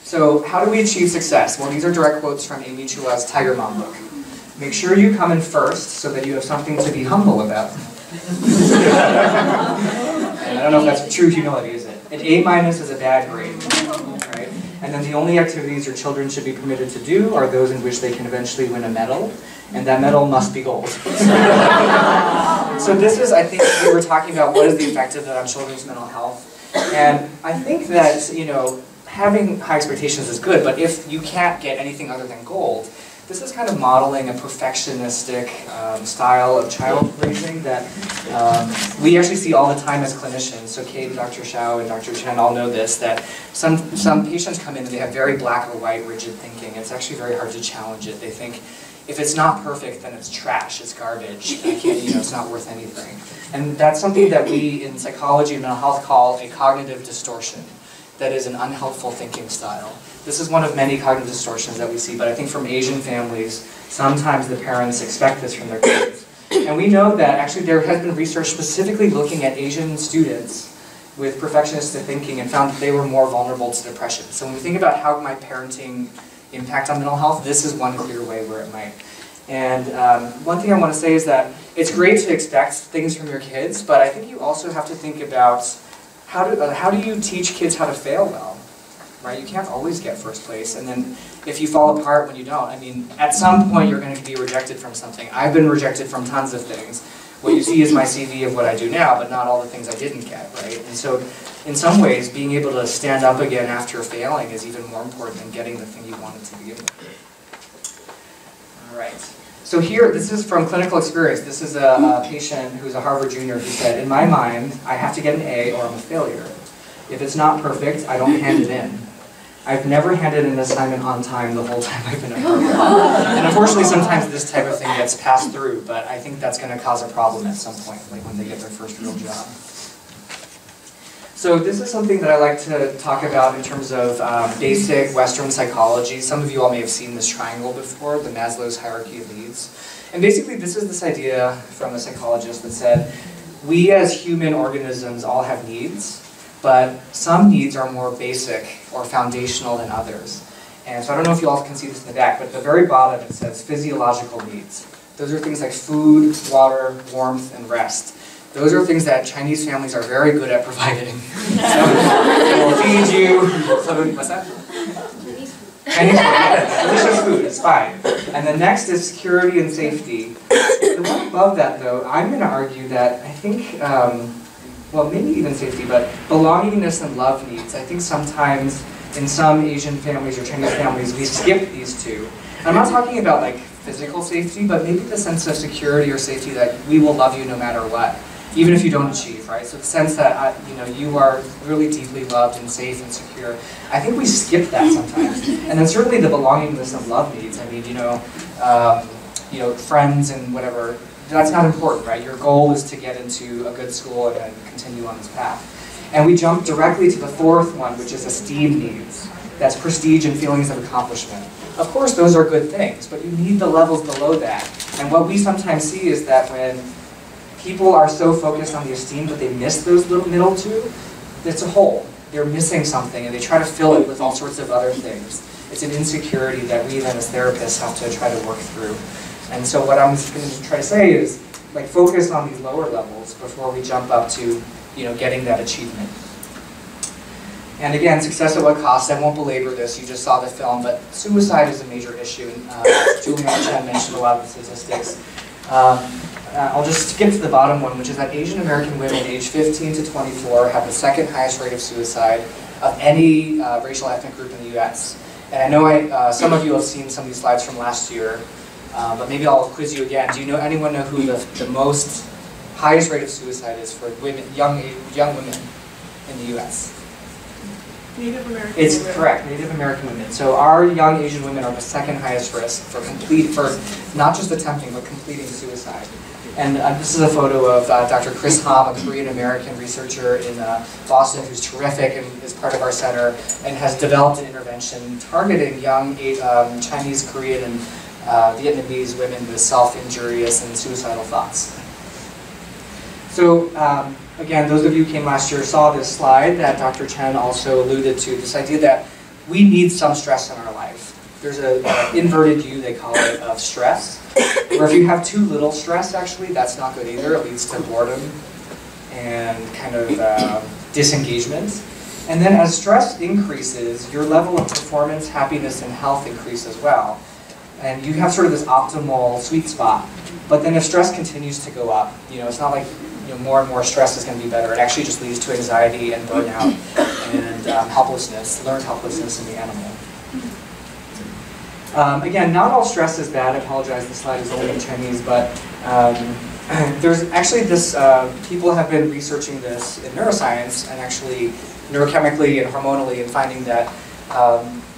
S7: So, how do we achieve success? Well, these are direct quotes from Amy Chua's Tiger Mom book. Make sure you come in first so that you have something to be humble about. And I don't know if that's true humility, is it? An A- is a bad grade, right? And then the only activities your children should be permitted to do are those in which they can eventually win a medal, and that medal must be gold. So this is, I think, we were talking about what is the effect of that on children's mental health. And I think that, you know, having high expectations is good, but if you can't get anything other than gold, this is kind of modeling a perfectionistic style of child raising that we actually see all the time as clinicians. So Kate, Dr. Shao, and Dr. Chen all know this, that some patients come in and they have very black or white rigid thinking. It's actually very hard to challenge it. They think, if it's not perfect, then it's trash, it's garbage, I can't, you know, it's not worth anything. And that's something that we in psychology and mental health call a cognitive distortion. That is an unhelpful thinking style. This is one of many cognitive distortions that we see, but I think from Asian families, sometimes the parents expect this from their kids. And we know that actually there has been research specifically looking at Asian students with perfectionistic thinking and found that they were more vulnerable to depression. So when we think about how might parenting impact on mental health, this is one clear way where it might. And one thing I want to say is that it's great to expect things from your kids, but I think you also have to think about how do you teach kids how to fail well, right? You can't always get first place, and then if you fall apart when you don't, I mean, at some point you're going to be rejected from something. I've been rejected from tons of things. What you see is my CV of what I do now, but not all the things I didn't get, right? And so, in some ways, being able to stand up again after failing is even more important than getting the thing you wanted to begin with. All right. So here, this is from clinical experience. This is a patient who's a Harvard junior who said, in my mind, I have to get an A or I'm a failure. If it's not perfect, I don't hand it in. I've never handed in an assignment on time the whole time I've been at Harvard. And unfortunately, sometimes this type of thing gets passed through, but I think that's going to cause a problem at some point, like when they get their first real job. So this is something that I like to talk about in terms of basic Western psychology. Some of you all may have seen this triangle before, the Maslow's hierarchy of needs. And basically this is this idea from a psychologist that said, we as human organisms all have needs, but some needs are more basic or foundational than others. And so I don't know if you all can see this in the back, but at the very bottom it says physiological needs. Those are things like food, water, warmth, and rest. Those are things that Chinese families are very good at providing. So they will feed you. What's that? Chinese food, yeah, delicious food, it's fine. And the next is security and safety. The one above that, though, I'm going to argue that I think, well, maybe even safety, but belongingness and love needs. I think sometimes in some Asian families or Chinese families, we skip these two. I'm not talking about like physical safety, but maybe the sense of security or safety that we will love you no matter what, even if you don't achieve, right? So the sense that you are really deeply loved and safe and secure. I think we skip that sometimes. And then certainly the belongingness of love needs. I mean, friends and whatever, that's not important, right? Your goal is to get into a good school and then continue on this path. And we jump directly to the fourth one, which is esteem needs. That's prestige and feelings of accomplishment. Of course, those are good things, but you need the levels below that. And what we sometimes see is that when people are so focused on the esteem that they miss those little middle two, it's a hole. They're missing something, and they try to fill it with all sorts of other things. It's an insecurity that we then as therapists have to try to work through. And so what I'm going to try to say is, like, focus on these lower levels before we jump up to, getting that achievement. And again, success at what cost? I won't belabor this, you just saw the film, but suicide is a major issue. Julian Chen mentioned a lot of the statistics. I'll just skip to the bottom one, which is that Asian American women aged 15 to 24 have the second highest rate of suicide of any racial ethnic group in the US. And I know some of you have seen some of these slides from last year, but maybe I'll quiz you again. Do you know anyone know who the most highest rate of suicide is for women, young women in the US?
S1: Native American
S7: It's
S1: women.
S7: correct, Native American women. So our young Asian women are the second highest risk for not just attempting, but completing suicide. And this is a photo of Dr. Chris Ham, a Korean American researcher in Boston, who's terrific and is part of our center, and has developed an intervention targeting young Chinese, Korean, and Vietnamese women with self-injurious and suicidal thoughts. So again, those of you who came last year saw this slide that Dr. Chen also alluded to, this idea that we need some stress in our life. There's an inverted view, they call it, of stress, where if you have too little stress, actually, that's not good either. It leads to boredom and kind of disengagement. And then as stress increases, your level of performance, happiness, and health increase as well. And you have sort of this optimal sweet spot. But then if stress continues to go up, it's not like more and more stress is going to be better. It actually just leads to anxiety and burnout and helplessness, learned helplessness in the animal. Again, not all stress is bad. I apologize, the slide is only in Chinese, but there's actually this, people have been researching this in neuroscience and actually neurochemically and hormonally, and finding that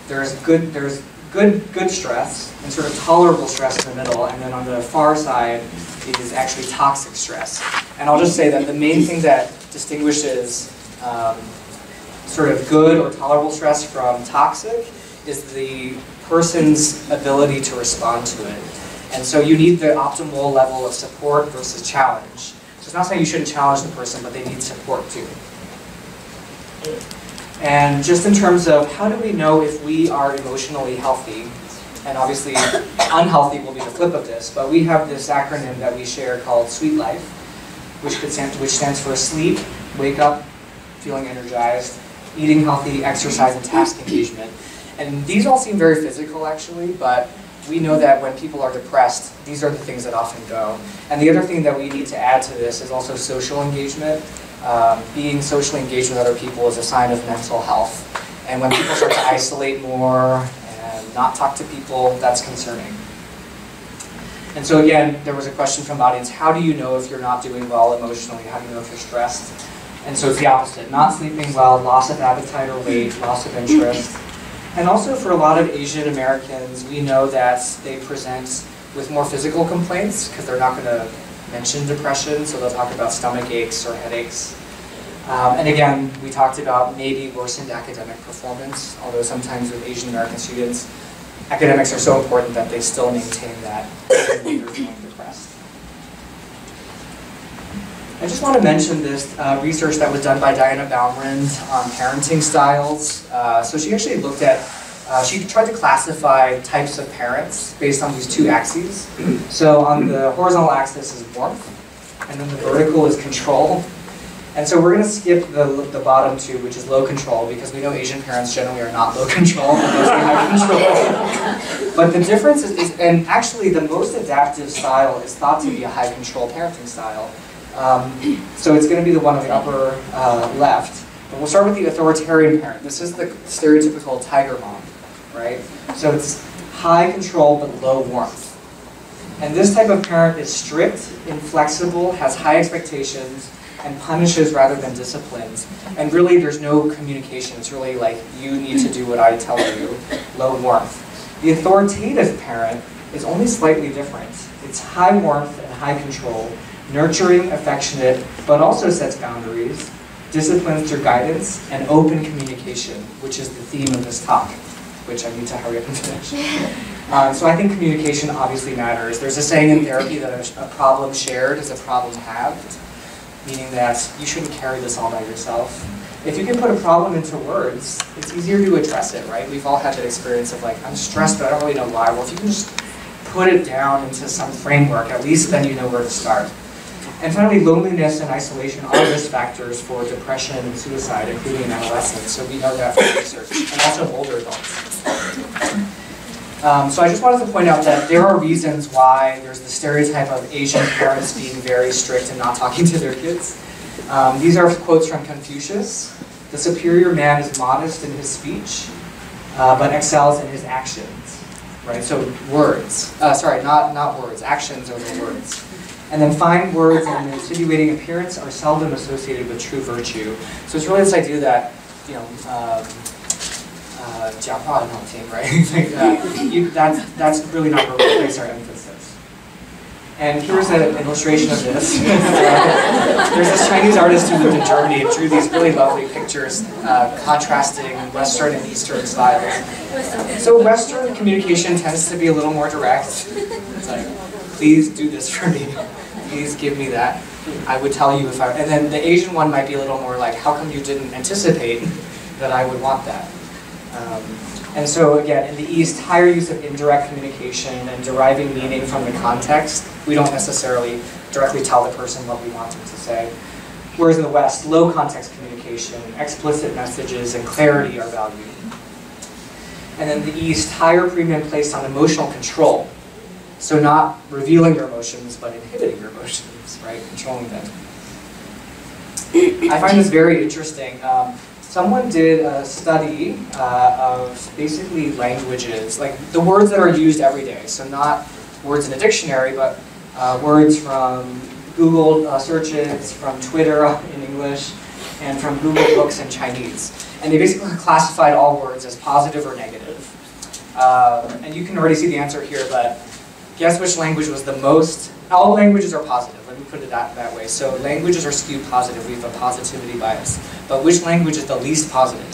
S7: there's good stress and sort of tolerable stress in the middle, and then on the far side is actually toxic stress. And I'll just say that the main thing that distinguishes sort of good or tolerable stress from toxic is the person's ability to respond to it. And so you need the optimal level of support versus challenge. So it's not saying you shouldn't challenge the person, but they need support too. And just in terms of how do we know if we are emotionally healthy, and obviously unhealthy will be the flip of this, but we have this acronym that we share called SWEET Life, which stands for sleep, wake up, feeling energized, eating healthy, exercise, and task engagement. And these all seem very physical actually, but we know that when people are depressed, these are the things that often go. And the other thing that we need to add to this is also social engagement. Being socially engaged with other people is a sign of mental health. And when people start to isolate more and not talk to people, that's concerning. And so again, there was a question from the audience, how do you know if you're not doing well emotionally? How do you know if you're stressed? And so it's the opposite, not sleeping well, loss of appetite or weight, loss of interest. And also for a lot of Asian Americans, we know that they present with more physical complaints because they're not going to mention depression, so they'll talk about stomach aches or headaches. And again, we talked about maybe worsened academic performance, although sometimes with Asian American students, academics are so important that they still maintain that even when they're feeling depressed. I just want to mention this research that was done by Diana Baumrind on parenting styles. So she actually looked at, she tried to classify types of parents based on these two axes. So on the horizontal axis is warmth, and then the vertical is control. And so we're going to skip the bottom two, which is low control, because we know Asian parents generally are not low control, but mostly high control. But the difference is, and actually the most adaptive style is thought to be a high control parenting style. So it's going to be the one on the upper left. But we'll start with the authoritarian parent. This is the stereotypical tiger mom, right? So it's high control but low warmth. And this type of parent is strict, inflexible, has high expectations, and punishes rather than disciplines. And really there's no communication. It's really like, you need to do what I tell you, low warmth. The authoritative parent is only slightly different. It's high warmth and high control, nurturing, affectionate, but also sets boundaries, disciplines through guidance, and open communication, which is the theme of this talk, which I need to hurry up and finish. So I think communication obviously matters. There's a saying in therapy that a problem shared is a problem halved, meaning that you shouldn't carry this all by yourself. If you can put a problem into words, it's easier to address it, right? We've all had that experience of like, I'm stressed, but I don't really know why. Well, if you can just put it down into some framework, at least then you know where to start. And finally, loneliness and isolation are risk factors for depression and suicide, including in adolescents. So we know that from research, and also older adults. So I just wanted to point out that there are reasons why there's the stereotype of Asian parents being very strict and not talking to their kids. These are quotes from Confucius. The superior man is modest in his speech, but excels in his actions. Right? So words. Sorry, not words. Actions over words. And then fine words and insinuating appearance are seldom associated with true virtue. So it's really this idea that, you know, 讲话很好听, right? That's really not where we place our emphasis. And here's an illustration of this. There's this Chinese artist who lived in Germany and drew these really lovely pictures contrasting Western and Eastern styles. So Western communication tends to be a little more direct. It's like, please do this for me. Please give me that. I would tell you if I... And then the Asian one might be a little more like, how come you didn't anticipate that I would want that? And so again, in the East, higher use of indirect communication and deriving meaning from the context. We don't necessarily directly tell the person what we want them to say. Whereas in the West, low context communication, explicit messages, and clarity are valued. And in the East, higher premium placed on emotional control. So not revealing your emotions, but inhibiting your emotions, right? Controlling them. I find this very interesting. Someone did a study of basically languages, like the words that are used every day. So not words in a dictionary, but words from Google searches, from Twitter in English, and from Google Books in Chinese. And they basically classified all words as positive or negative. And you can already see the answer here, but guess which language was the most? All languages are positive, let me put it that way. So languages are skewed positive, we have a positivity bias. But which language is the least positive?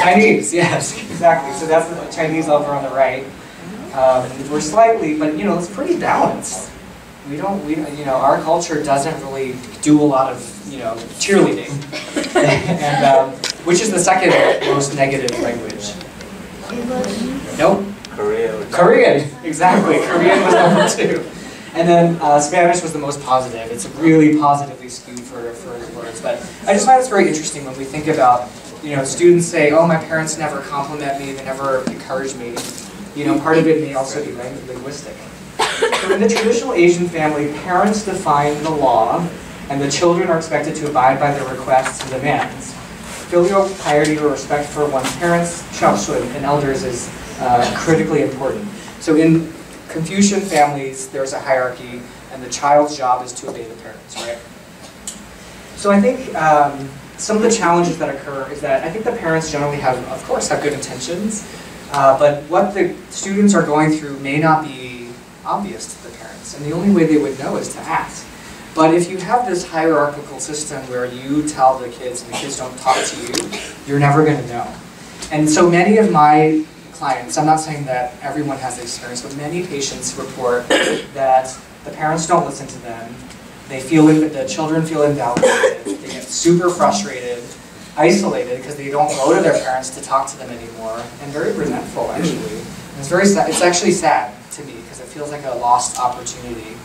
S7: Chinese, yes, exactly. So that's the Chinese over on the right. We're slightly, but you know, it's pretty balanced. You know, our culture doesn't really do a lot of, you know, cheerleading. And which is the second most negative language?
S8: English?
S7: Nope. Korean, exactly. Korean was number 2. And then Spanish was the most positive. It's really positively skewed for words. But I just find it's very interesting when we think about, you know, students say, oh, my parents never compliment me, they never encourage me. You know, part of it may also be linguistic. So in the traditional Asian family, parents define the law, and the children are expected to abide by their requests and demands. Filial piety or respect for one's parents, 孝顺, and elders is critically important. So in Confucian families, there's a hierarchy, and the child's job is to obey the parents, right? So I think some of the challenges that occur is that I think the parents generally have, of course, have good intentions, but what the students are going through may not be obvious to the parents, and the only way they would know is to ask. But if you have this hierarchical system where you tell the kids and the kids don't talk to you, you're never going to know. And so many of my clients, I'm not saying that everyone has this experience, but many patients report that the parents don't listen to them, the children feel invalidated, they get super frustrated, isolated because they don't go to their parents to talk to them anymore, and very resentful actually. And it's very sad. It's actually sad to me because it feels like a lost opportunity.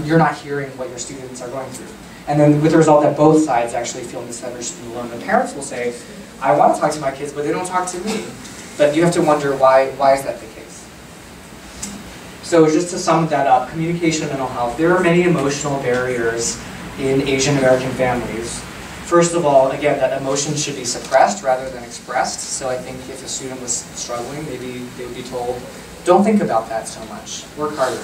S7: You're not hearing what your students are going through. And then with the result that both sides actually feel misunderstood and alone. The parents will say, I want to talk to my kids, but they don't talk to me. But you have to wonder why is that the case? So just to sum that up, communication and mental health, there are many emotional barriers in Asian American families. First of all, again, that emotion should be suppressed rather than expressed. So I think if a student was struggling, maybe they would be told, don't think about that so much, work harder.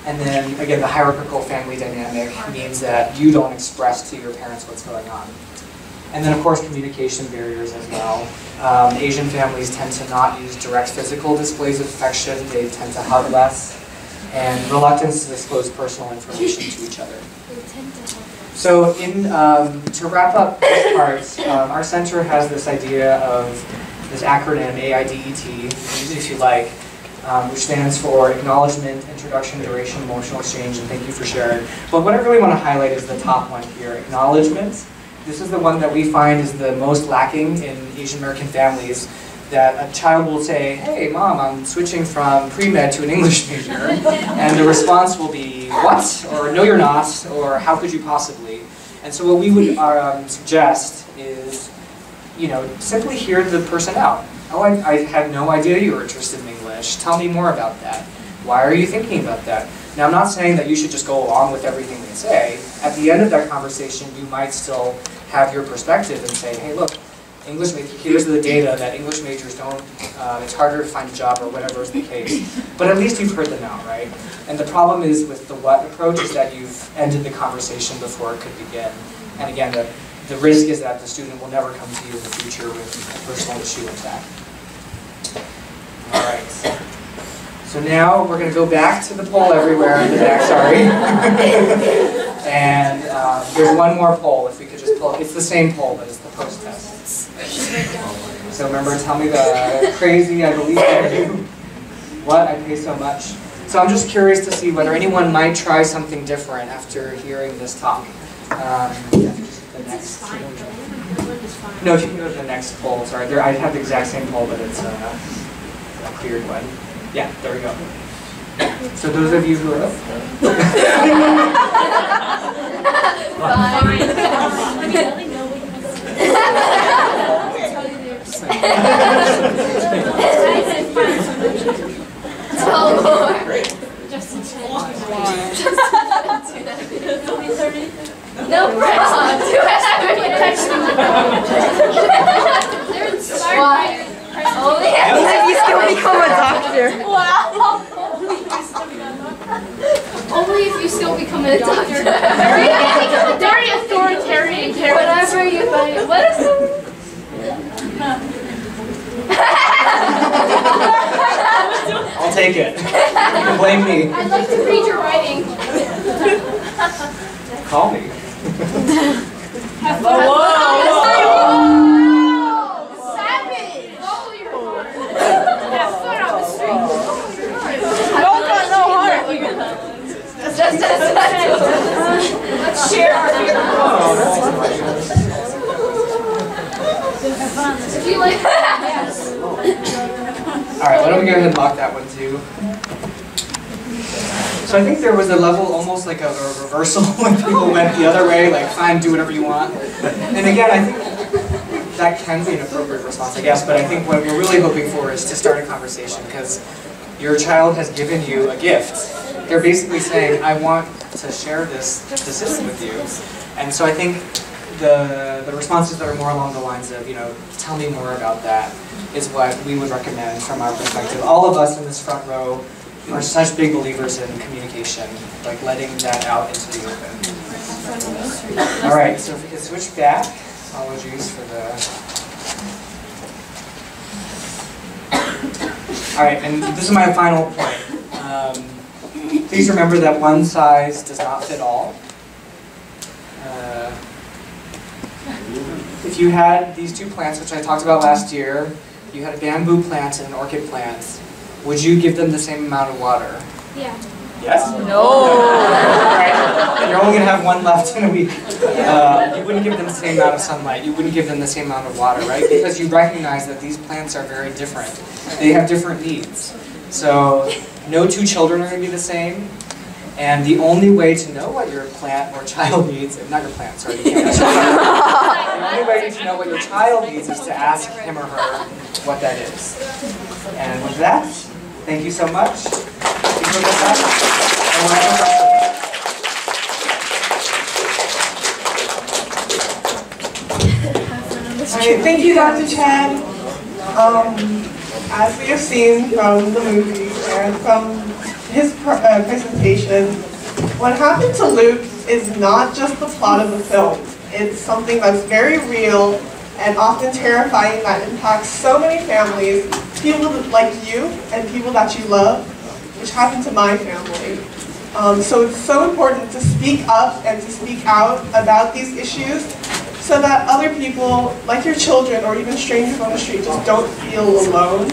S7: And then, again, the hierarchical family dynamic means that you don't express to your parents what's going on. And then, of course, communication barriers as well. Asian families tend to not use direct physical displays of affection. They tend to hug less, and reluctance to disclose personal information to each other. So to wrap up this part, our center has this idea of this acronym, AIDET, use it if you like, which stands for Acknowledgement, Introduction, Duration, Emotional Exchange, and Thank You for Sharing. But what I really want to highlight is the top one here, Acknowledgement. This is the one that we find is the most lacking in Asian American families, that a child will say, hey mom, I'm switching from pre-med to an English major, and the response will be, what? Or no you're not, or how could you possibly? And so what we would suggest is, simply hear the person out. Oh, I had no idea you were interested in English. Tell me more about that. Why are you thinking about that? Now I'm not saying that you should just go along with everything they say. At the end of that conversation, you might still have your perspective and say, hey look, here's the data that English majors don't, it's harder to find a job or whatever is the case. But at least you've heard them out, right? And the problem is with the what approach is that you've ended the conversation before it could begin. And again, the risk is that the student will never come to you in the future with a personal issue like that. All right. So now we're going to go back to the poll everywhere in the back, sorry. And there's one more poll, if we could just pull it. It's the same poll, but it's the post-test. So remember, tell me the crazy, I believe in you. What? I pay so much. So I'm just curious to see whether anyone might try something different after hearing this talk. The next. No, if you can go to the next poll. Sorry, I have the exact same poll, but it's a cleared one. Yeah, there we go. So those of you who are up.
S9: No, why? Only if you still become a doctor. Wow. Only if you still become a doctor. Very authoritarian character. Whatever you find. What is it?
S7: I'll take it. You can blame me.
S9: I'd like to read your writing.
S7: Call me.
S9: Have fun. Whoa. Savage. Follow your heart. Have fun on the street. Don't got no heart. Let's share our If you like yes.
S7: Alright, why don't we go ahead and lock that one too. So I think there was a level almost like a reversal when people went the other way, like fine, do whatever you want. And again, I think that can be an appropriate response, I guess, but I think what we're really hoping for is to start a conversation because your child has given you a gift. They're basically saying, I want to share this system with you. And so I think the responses that are more along the lines of, tell me more about that is what we would recommend from our perspective. All of us in this front row are such big believers in communication, like letting that out into the open. All right, so if we could switch back. Apologies for the... All right, and this is my final point. Please remember that one size does not fit all. If you had these two plants, which I talked about last year, you had a bamboo plant and an orchid plant, would you give them the same amount of water?
S9: Yeah.
S7: Yes?
S10: No.
S7: Right. And you're only going to have one left in a week. You wouldn't give them the same amount of sunlight. You wouldn't give them the same amount of water, right? Because you recognize that these plants are very different. They have different needs. So no two children are going to be the same. And the only way to know what your plant or child needs, not your plant, sorry, you can't ask your child. The only way to know what your child needs is to ask him or her what that is. And with that, thank you so much. Thank you for this.
S1: right, thank you, Dr. Chen. As we have seen from the movie and from his presentation, what happened to Luke is not just the plot of the film. It's something that's very real and often terrifying that impacts so many families, people like you and people that you love, which happened to my family. So it's so important to speak up and to speak out about these issues so that other people, like your children or even strangers on the street, just don't feel alone.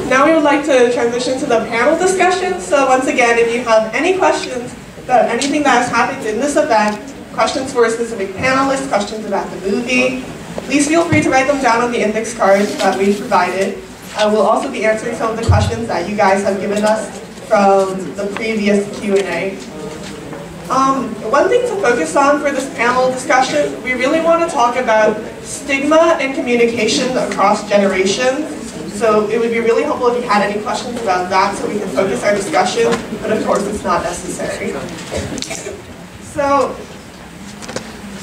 S1: Now we would like to transition to the panel discussion. So once again, if you have any questions about anything that has happened in this event, questions for a specific panelist, questions about the movie, please feel free to write them down on the index cards that we provided. We'll also be answering some of the questions that you guys have given us from the previous Q&A. One thing to focus on for this panel discussion, we really want to talk about stigma and communication across generations. So it would be really helpful if you had any questions about that so we can focus our discussion, but of course it's not necessary. So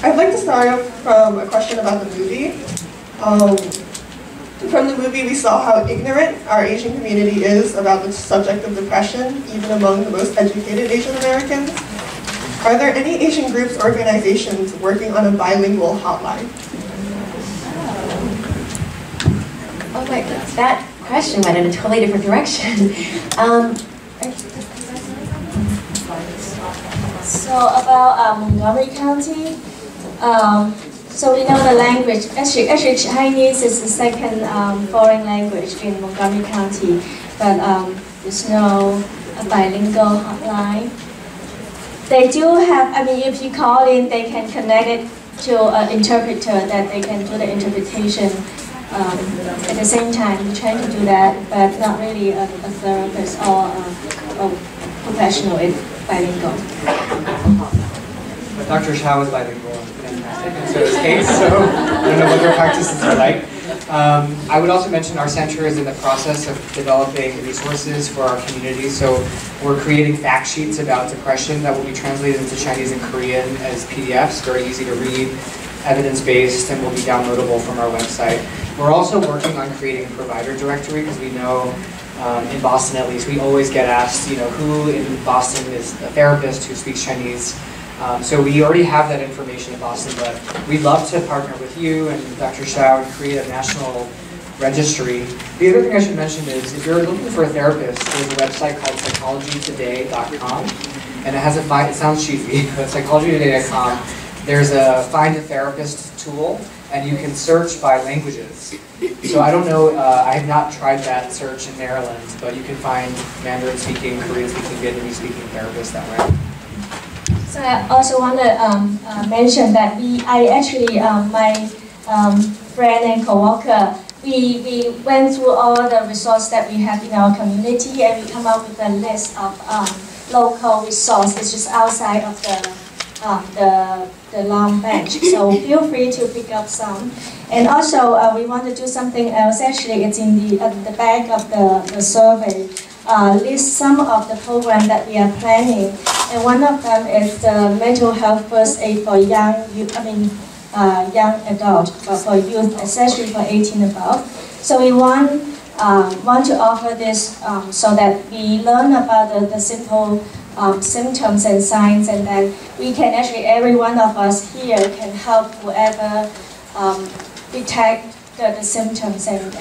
S1: I'd like to start off from a question about the movie. From the movie, we saw how ignorant our Asian community is about the subject of depression, even among the most educated Asian Americans. Are there any Asian groups or organizations working on a bilingual hotline?
S6: Oh my God, that question went in a totally different direction.
S2: So about Montgomery County, so we know the language. Actually Chinese is the second foreign language in Montgomery County, but there's no bilingual hotline. They do have, I mean, if you call in, they can connect it to an interpreter that they can do the interpretation at the same time. We're trying to do that, but not really a therapist or a professional in bilingual.
S7: Dr. Shao is bilingual and so is Kate, so I don't know what their practices are like. I would also mention our center is in the process of developing resources for our community. So we're creating fact sheets about depression that will be translated into Chinese and Korean as PDFs, very easy to read, evidence-based, and will be downloadable from our website. We're also working on creating a provider directory because we know in Boston at least, we always get asked, you know, who in Boston is a therapist who speaks Chinese. So we already have that information in Boston, but we'd love to partner with you and Dr. Shao and create a national registry. The other thing I should mention is if you're looking for a therapist, there's a website called psychologytoday.com, and it has a it sounds cheesy, but psychologytoday.com, there's a find a therapist tool, and you can search by languages. So I don't know, I have not tried that search in Maryland, but you can find Mandarin speaking, Korean speaking, Vietnamese speaking therapists that way.
S2: So I also want to mention that my friend and co-worker, we went through all the resources that we have in our community, and we come up with a list of local resources. It's just outside of the long bench. So feel free to pick up some. And also, we want to do something else. Actually, it's in the back of the survey. List some of the programs that we are planning, and one of them is the mental health first aid for young adult, but for youth, especially for 18 and above. So we want to offer this so that we learn about the simple symptoms and signs, and then we can actually, every one of us here can help whoever detect the symptoms, and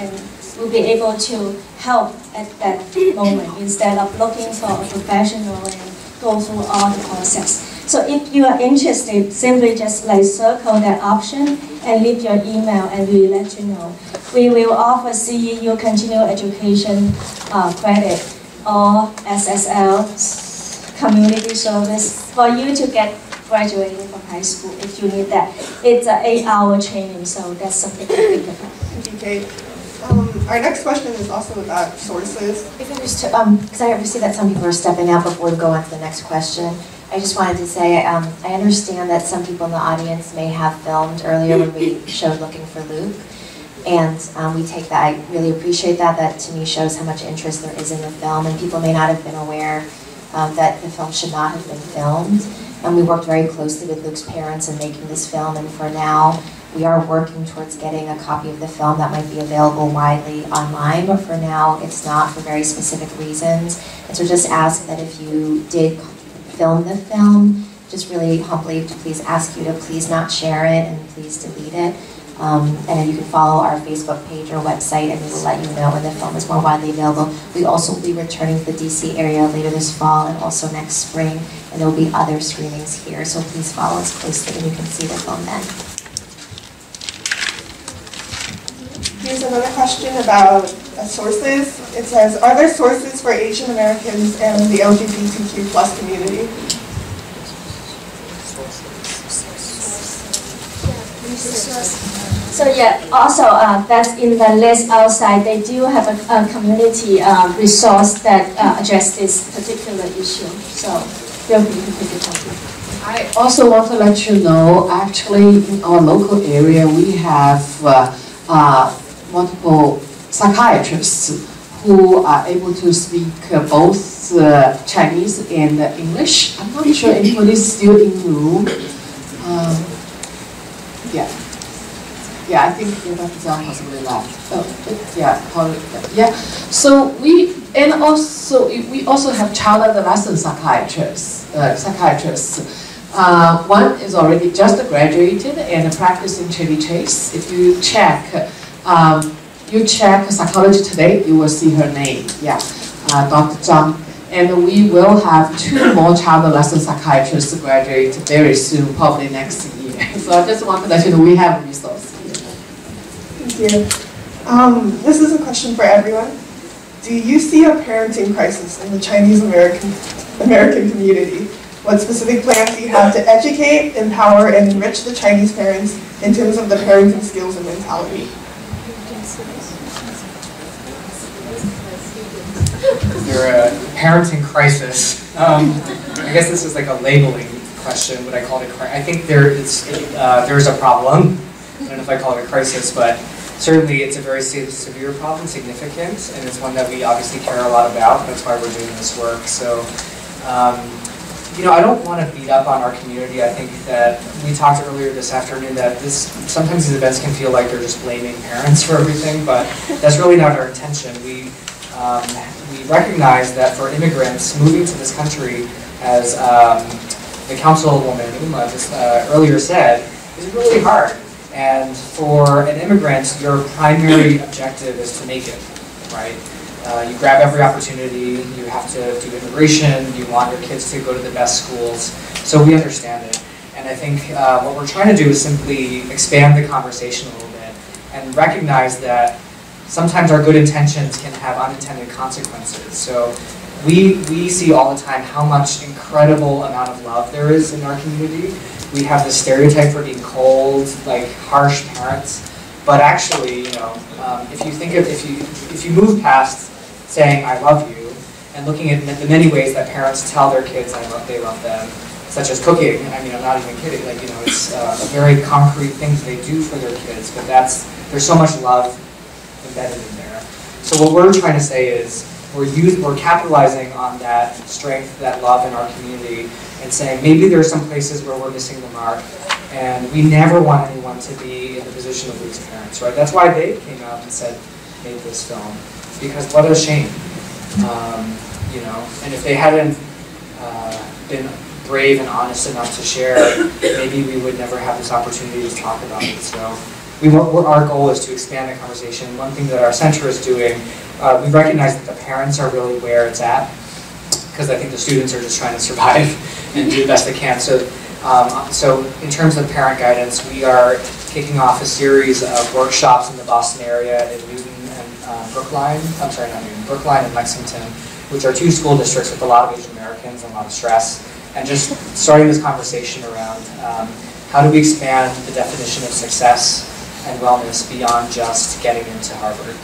S2: we'll be able to help at that moment instead of looking for a professional and go through all the process. So if you are interested, simply just circle that option and leave your email, and we will let you know. We will offer CEU continual education credit or SSL community service for you to get graduating from high school if you need that. It's an 8-hour training, so that's something to think about.
S1: Okay. Our next question is also about sources.
S6: If I just, because I see that some people are stepping out before we go on to the next question, I just wanted to say, I understand that some people in the audience may have filmed earlier when we showed Looking for Luke. And we take that, I really appreciate that. That to me shows how much interest there is in the film, and people may not have been aware that the film should not have been filmed. And we worked very closely with Luke's parents in making this film, and for now, we are working towards getting a copy of the film that might be available widely online, but for now, it's not for very specific reasons. And so just ask that if you did film the film, just really humbly to please ask you to please not share it and please delete it. And then you can follow our Facebook page or website, and we will let you know when the film is more widely available. We also will be returning to the DC area later this fall and also next spring, and there will be other screenings here, so please follow us closely and you can see the film then.
S1: Here's another question about sources. It says, are there sources for Asian Americans and the LGBTQ+ community?
S2: So yeah, also that's in the list outside. They do have a community resource that address this particular issue. So feel free to take it up.
S11: I also want to let you know, actually in our local area we have multiple psychiatrists who are able to speak both Chinese and English. I'm not sure anybody is still in the room. Yeah, I think Dr. Zhang possibly left. Oh, yeah. So we also have child adolescent psychiatrists. One is already just graduated and practicing Chevy Chase. If you check Psychology Today, you will see her name. Yeah, Dr. Zhang. And we will have 2 more child adolescent psychiatrists graduate very soon, probably next year. So I just want to let you know we have resources.
S1: Thank you. This is a question for everyone. Do you see a parenting crisis in the Chinese American community? What specific plans do you have to educate, empower, and enrich the Chinese parents in terms of the parenting skills and mentality?
S7: You're a parenting crisis. I guess this is like a labeling question, but I call it a crisis. I think there's a problem. I don't know if I call it a crisis, but certainly it's a very severe problem, significant, and it's one that we obviously care a lot about. That's why we're doing this work. So, I don't want to beat up on our community. I think that we talked earlier this afternoon that sometimes these events can feel like they're just blaming parents for everything, but that's really not our intention. We recognize that for immigrants moving to this country, as the councilwoman Uma just earlier said, is really hard. And for an immigrant, your primary objective is to make it, right? You grab every opportunity, you have to do immigration, you want your kids to go to the best schools, so we understand it. And I think what we're trying to do is simply expand the conversation a little bit and recognize that sometimes our good intentions can have unintended consequences. So we see all the time how much incredible amount of love there is in our community. We have this stereotype for being cold, like harsh parents. But actually, if you move past saying "I love you" and looking at the many ways that parents tell their kids they love them, such as cooking. I mean, I'm not even kidding. It's a very concrete thing they do for their kids. But there's so much love embedded in there. So what we're trying to say is we're capitalizing on that strength, that love in our community, and saying maybe there are some places where we're missing the mark, and we never want anyone to be in the position of Luke's parents, right? That's why they came out and said, made this film, because what a shame, And if they hadn't been brave and honest enough to share, maybe we would never have this opportunity to talk about it. So our goal is to expand the conversation. One thing that our center is doing, we recognize that the parents are really where it's at, because I think the students are just trying to survive and do the best they can. So in terms of parent guidance, we are kicking off a series of workshops in the Boston area, in Newton and Brookline. I'm sorry, not Newton, Brookline and Lexington, which are 2 school districts with a lot of Asian Americans and a lot of stress. And just starting this conversation around how do we expand the definition of success and wellness beyond just getting into Harvard.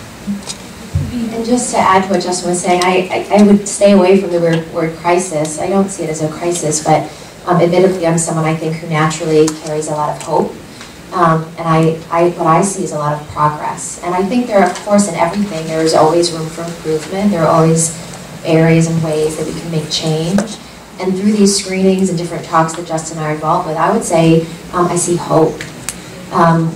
S6: And just to add to what Justin was saying, I would stay away from the word crisis. I don't see it as a crisis, but admittedly I'm someone I think who naturally carries a lot of hope. And what I see is a lot of progress. And I think there, of course, in everything, there is always room for improvement. There are always areas and ways that we can make change. And through these screenings and different talks that Justin and I are involved with, I would say I see hope.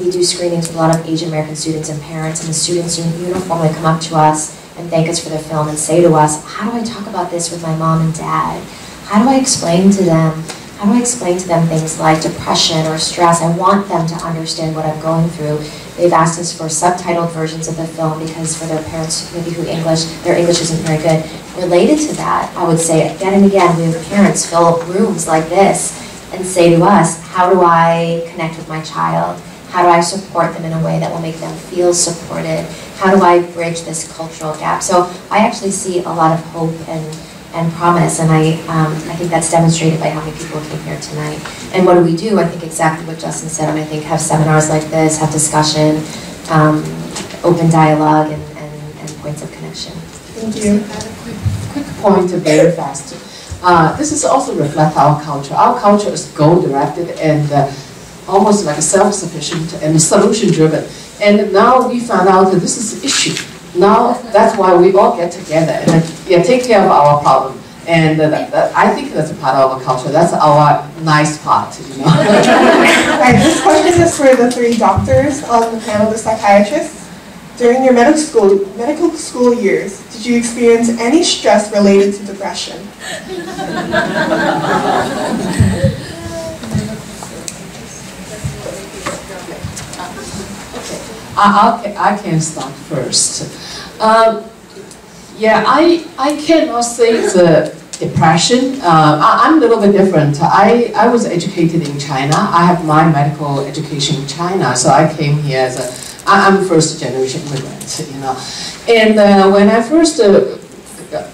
S6: We do screenings with a lot of Asian American students and parents, and the students uniformly come up to us and thank us for the film and say to us, how do I talk about this with my mom and dad? How do I explain to them? How do I explain to them things like depression or stress? I want them to understand what I'm going through. They've asked us for subtitled versions of the film because for their parents, maybe their English isn't very good. Related to that, I would say again and again, we have parents fill rooms like this and say to us, how do I connect with my child? How do I support them in a way that will make them feel supported? How do I bridge this cultural gap? So I actually see a lot of hope and promise, and I think that's demonstrated by how many people came here tonight. And what do we do? I think exactly what Justin said, and I think have seminars like this, have discussion, open dialogue, and points of connection.
S1: Thank you.
S11: Quick point, very fast. This is also reflect our culture. Our culture is goal-directed and almost like self-sufficient and solution-driven. And now we found out that this is an issue. Now that's why we all get together and take care of our problem. And I think that's a part of our culture. That's our nice part, you know.
S1: Alright, this question is for the three doctors on the panel, the psychiatrists. During your medical school years, did you experience any stress related to depression?
S11: I can start first. Yeah, I cannot say it's a depression. I'm a little bit different. I was educated in China. I have my medical education in China, so I came here as I'm first generation immigrant, you know. And when I first,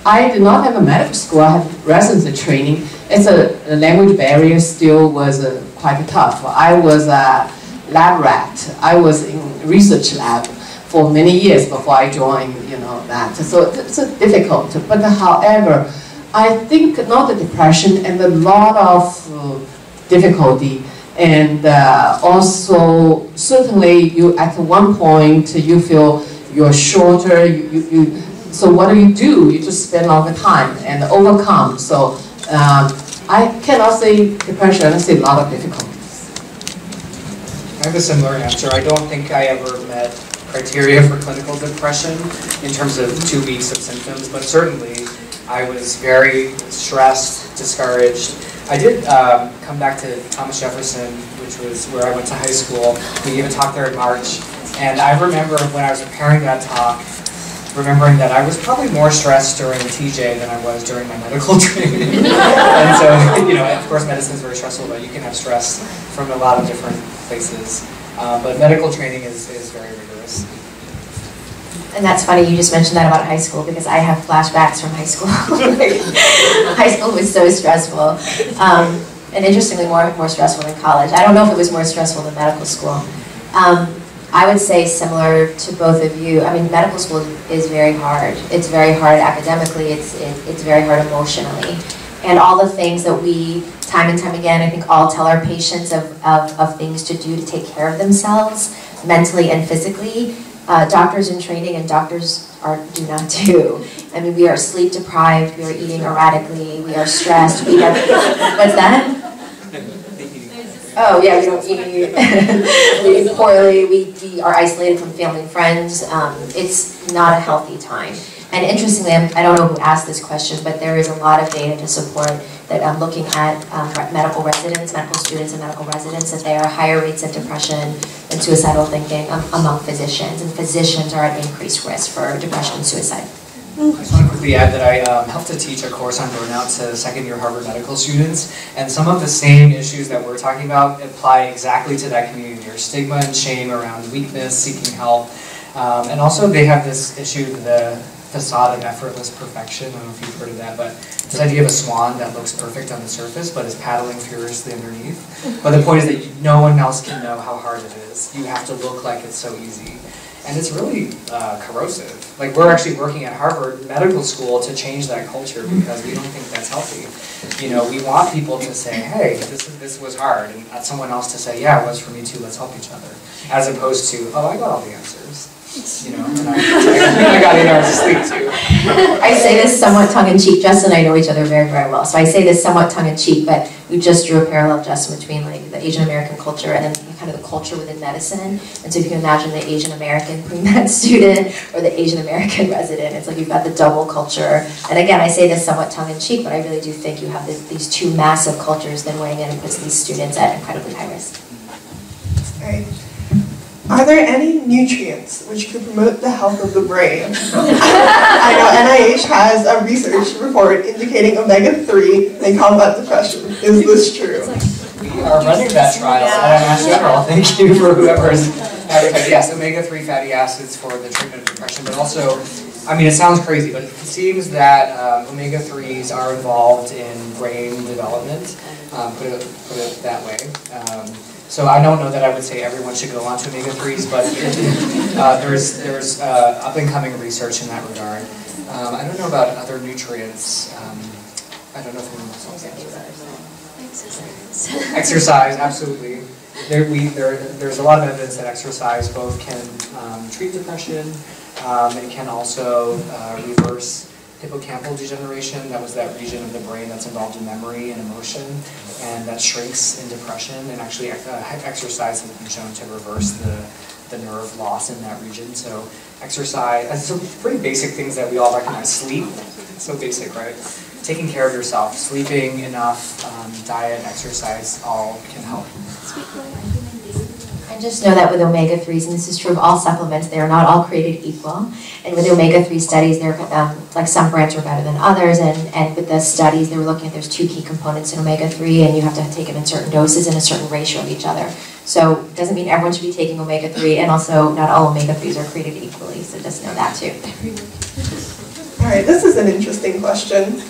S11: I did not have a medical school. I had residency training. It's a language barrier still was quite tough. I was a lab rat. I was in research lab for many years before I joined, you know, that. So it's difficult. But however, I think not the depression and a lot of difficulty. And also, certainly, you at one point you feel you're shorter. So what do? You just spend all the time and overcome. So I cannot say depression. I say a lot of difficulties.
S7: I have a similar answer. I don't think I ever met criteria for clinical depression in terms of 2 weeks of symptoms, but certainly I was very stressed, discouraged. I did come back to Thomas Jefferson, which was where I went to high school. We gave a talk there in March, and I remember when I was preparing that talk, remembering that I was probably more stressed during TJ than I was during my medical training. And so, you know, of course medicine is very stressful, but you can have stress from a lot of different places. But medical training is very rigorous.
S6: And that's funny, you just mentioned that about high school, because I have flashbacks from high school. High school was so stressful. And interestingly, more stressful than college. I don't know if it was more stressful than medical school. I would say similar to both of you. I mean, medical school is very hard. It's very hard academically. It's very hard emotionally. And all the things that we, time and time again, I think all tell our patients of things to do to take care of themselves, mentally and physically, doctors in training and doctors do not do. I mean, we are sleep deprived, we are eating erratically, we are stressed, we have, what's that? Oh yeah, we don't eat, we eat poorly, we are isolated from family and friends. It's not a healthy time. And interestingly, I don't know who asked this question, but there is a lot of data to support that I'm looking at medical residents, medical students and medical residents, that there are higher rates of depression and suicidal thinking among physicians, and physicians are at increased risk for depression and suicide.
S7: I just want to quickly add that I helped to teach a course on burnout to second-year Harvard medical students, and some of the same issues that we're talking about apply exactly to that community. There's stigma and shame around weakness, seeking help, and also they have this issue, the facade of effortless perfection. I don't know if you've heard of that, but this idea of a swan that looks perfect on the surface but is paddling furiously underneath. But the point is that no one else can know how hard it is. You have to look like it's so easy. and it's really corrosive. Like, we're actually working at Harvard Medical School to change that culture because we don't think that's healthy. You know, we want people to say, hey, this was hard, and someone else to say, yeah, it was for me too, let's help each other. As opposed to, oh, I got all the answers. You know, and I got 8 hours of sleep too.
S6: I say this somewhat tongue-in-cheek. Justin and I know each other very, very well, so I say this somewhat tongue-in-cheek, but we just drew a parallel, Justin, between like the Asian American culture and then kind of the culture within medicine. And so if you can imagine the Asian American pre-med student or the Asian American resident, it's like you've got the double culture. And again, I say this somewhat tongue-in-cheek, but I really do think you have these two massive cultures then weighing in and puts these students at incredibly high risk.
S1: All right. Are there any nutrients which could promote the health of the brain? I know NIH has a research report indicating omega-3 may combat depression. Is this true?
S7: We are running that trial at Mass General. Thank you for whoever is advocating. Yes, omega-3 fatty acids for the treatment of depression, but also, I mean, it sounds crazy, but it seems that omega-3s are involved in brain development, put it that way. So I don't know that I would say everyone should go on to omega-3s, but there's up-and-coming research in that regard. I don't know about other nutrients. I don't know if anyone else knows. Exercise, absolutely. There's a lot of evidence that exercise both can treat depression. It can also reverse hippocampal degeneration. That was that region of the brain that's involved in memory and emotion, and that shrinks in depression. And actually, exercise has been shown to reverse the nerve loss in that region. So exercise, and some pretty basic things that we all recognize. Sleep, it's so basic, right? Taking care of yourself, sleeping enough, diet, exercise, all can help.
S6: And just know that with omega-3s, and this is true of all supplements, they are not all created equal. And with the omega-3 studies, they're like some brands are better than others. And with the studies, they were looking at there's 2 key components in omega-3, and you have to take them in certain doses in a certain ratio of each other. So it doesn't mean everyone should be taking omega-3, and also not all omega-3s are created equally. So just know that too.
S1: All right, this is an interesting question.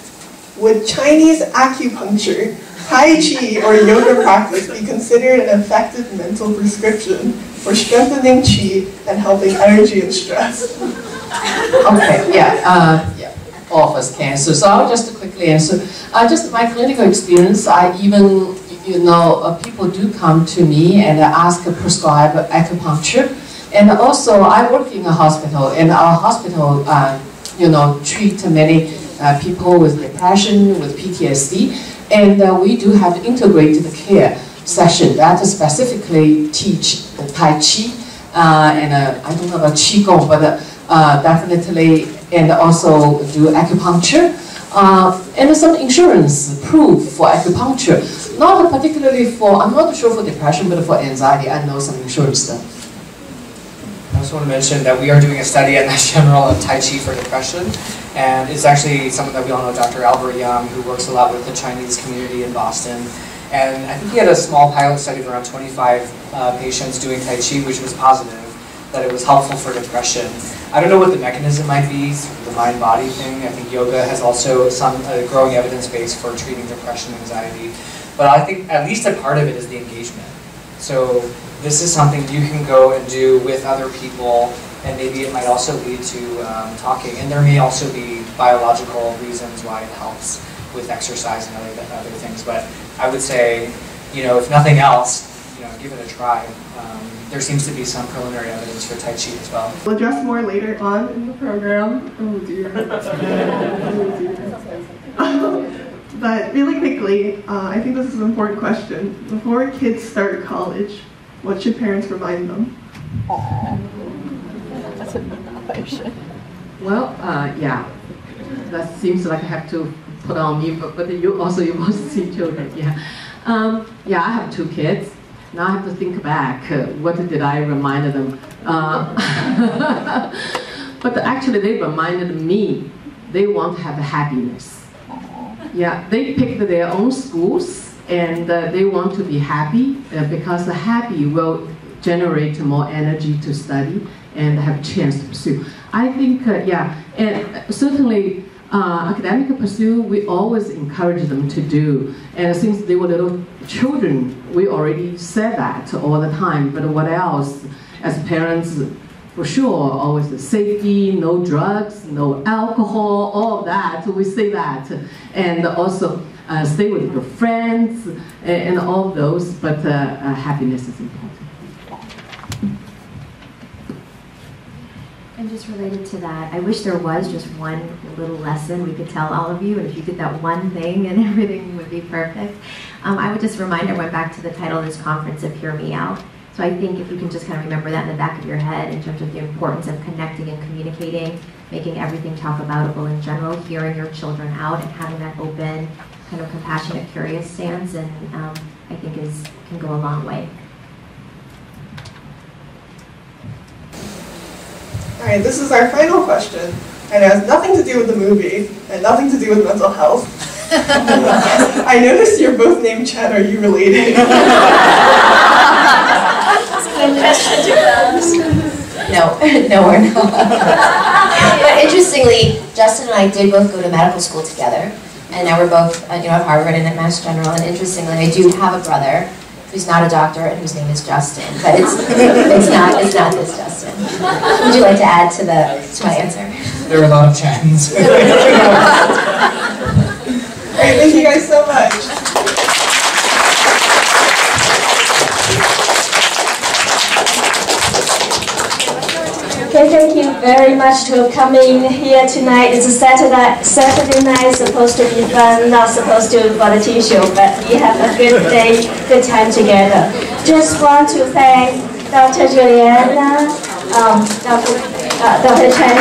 S1: Would Chinese acupuncture, Tai Chi, or yoga practice be considered an effective mental prescription for strengthening Qi and helping energy and stress?
S11: Okay, yeah, all of us can. So I'll just quickly answer. Just my clinical experience, I even, people do come to me and ask to prescribe acupuncture. And also, I work in a hospital, and our hospital, treat many people with depression, with PTSD, and we do have integrated care session that specifically teach the Tai Chi, and I don't know about Qigong, but definitely, and also do acupuncture, and some insurance proof for acupuncture, not particularly for, I'm not sure for depression, but for anxiety, I know some insurance stuff.
S7: I just want to mention that we are doing a study at Mass General of Tai Chi for depression, and it's actually something that we all know, Dr. Albert Young, who works a lot with the Chinese community in Boston. And I think he had a small pilot study of around 25 patients doing Tai Chi, which was positive, that it was helpful for depression. I don't know what the mechanism might be, the mind-body thing. I think yoga has also some growing evidence base for treating depression and anxiety. But I think at least a part of it is the engagement. So this is something you can go and do with other people, and maybe it might also lead to talking. And there may also be biological reasons why it helps with exercise and other things. But I would say, if nothing else, give it a try. There seems to be some preliminary evidence for Tai Chi as well.
S1: We'll address more later on in the program. Oh dear. But really quickly, I think this is an important question. Before kids start college, what should parents remind them?
S10: That's a good question.
S11: Well, yeah, that seems like I have to put on me, but you want to see children, yeah. Yeah, I have 2 kids. Now I have to think back, what did I remind them? But actually they reminded me, they want to have happiness. Yeah, they picked their own schools, and they want to be happy, because the happy will generate more energy to study and have a chance to pursue. I think, yeah, and certainly academic pursuit, we always encourage them to do. And since they were little children, we already said that all the time. But what else? As parents, for sure, always the safety, no drugs, no alcohol, all of that. We say that, and also stay with your friends and all of those. But happiness is important.
S6: And just related to that, I wish there was just one little lesson we could tell all of you, and if you did that one thing and everything would be perfect. I would just remind everyone back to the title of this conference of Hear Me Out. So I think if you can just kind of remember that in the back of your head in terms of the importance of connecting and communicating, making everything talk aboutable in general, hearing your children out and having that open, kind of compassionate, curious stance, and I think can go a long way.
S1: All right, this is our final question, and it has nothing to do with the movie and nothing to do with mental health. I noticed you're both named Chen. Are you related?
S6: No, we're not. But interestingly, Justin and I did both go to medical school together, and now we're both at Harvard and at Mass General. And interestingly, I do have a brother who's not a doctor and whose name is Justin, but it's not this Justin. Would you like to add to my answer?
S7: There are a lot of Chens.
S1: Great, thank you guys so much.
S2: Okay, thank you very much for coming here tonight. It's a Saturday night, supposed to be fun, not supposed to for the tissue, but we have a good day, good time together. Just want to thank Dr. Juliana, Dr. Chen,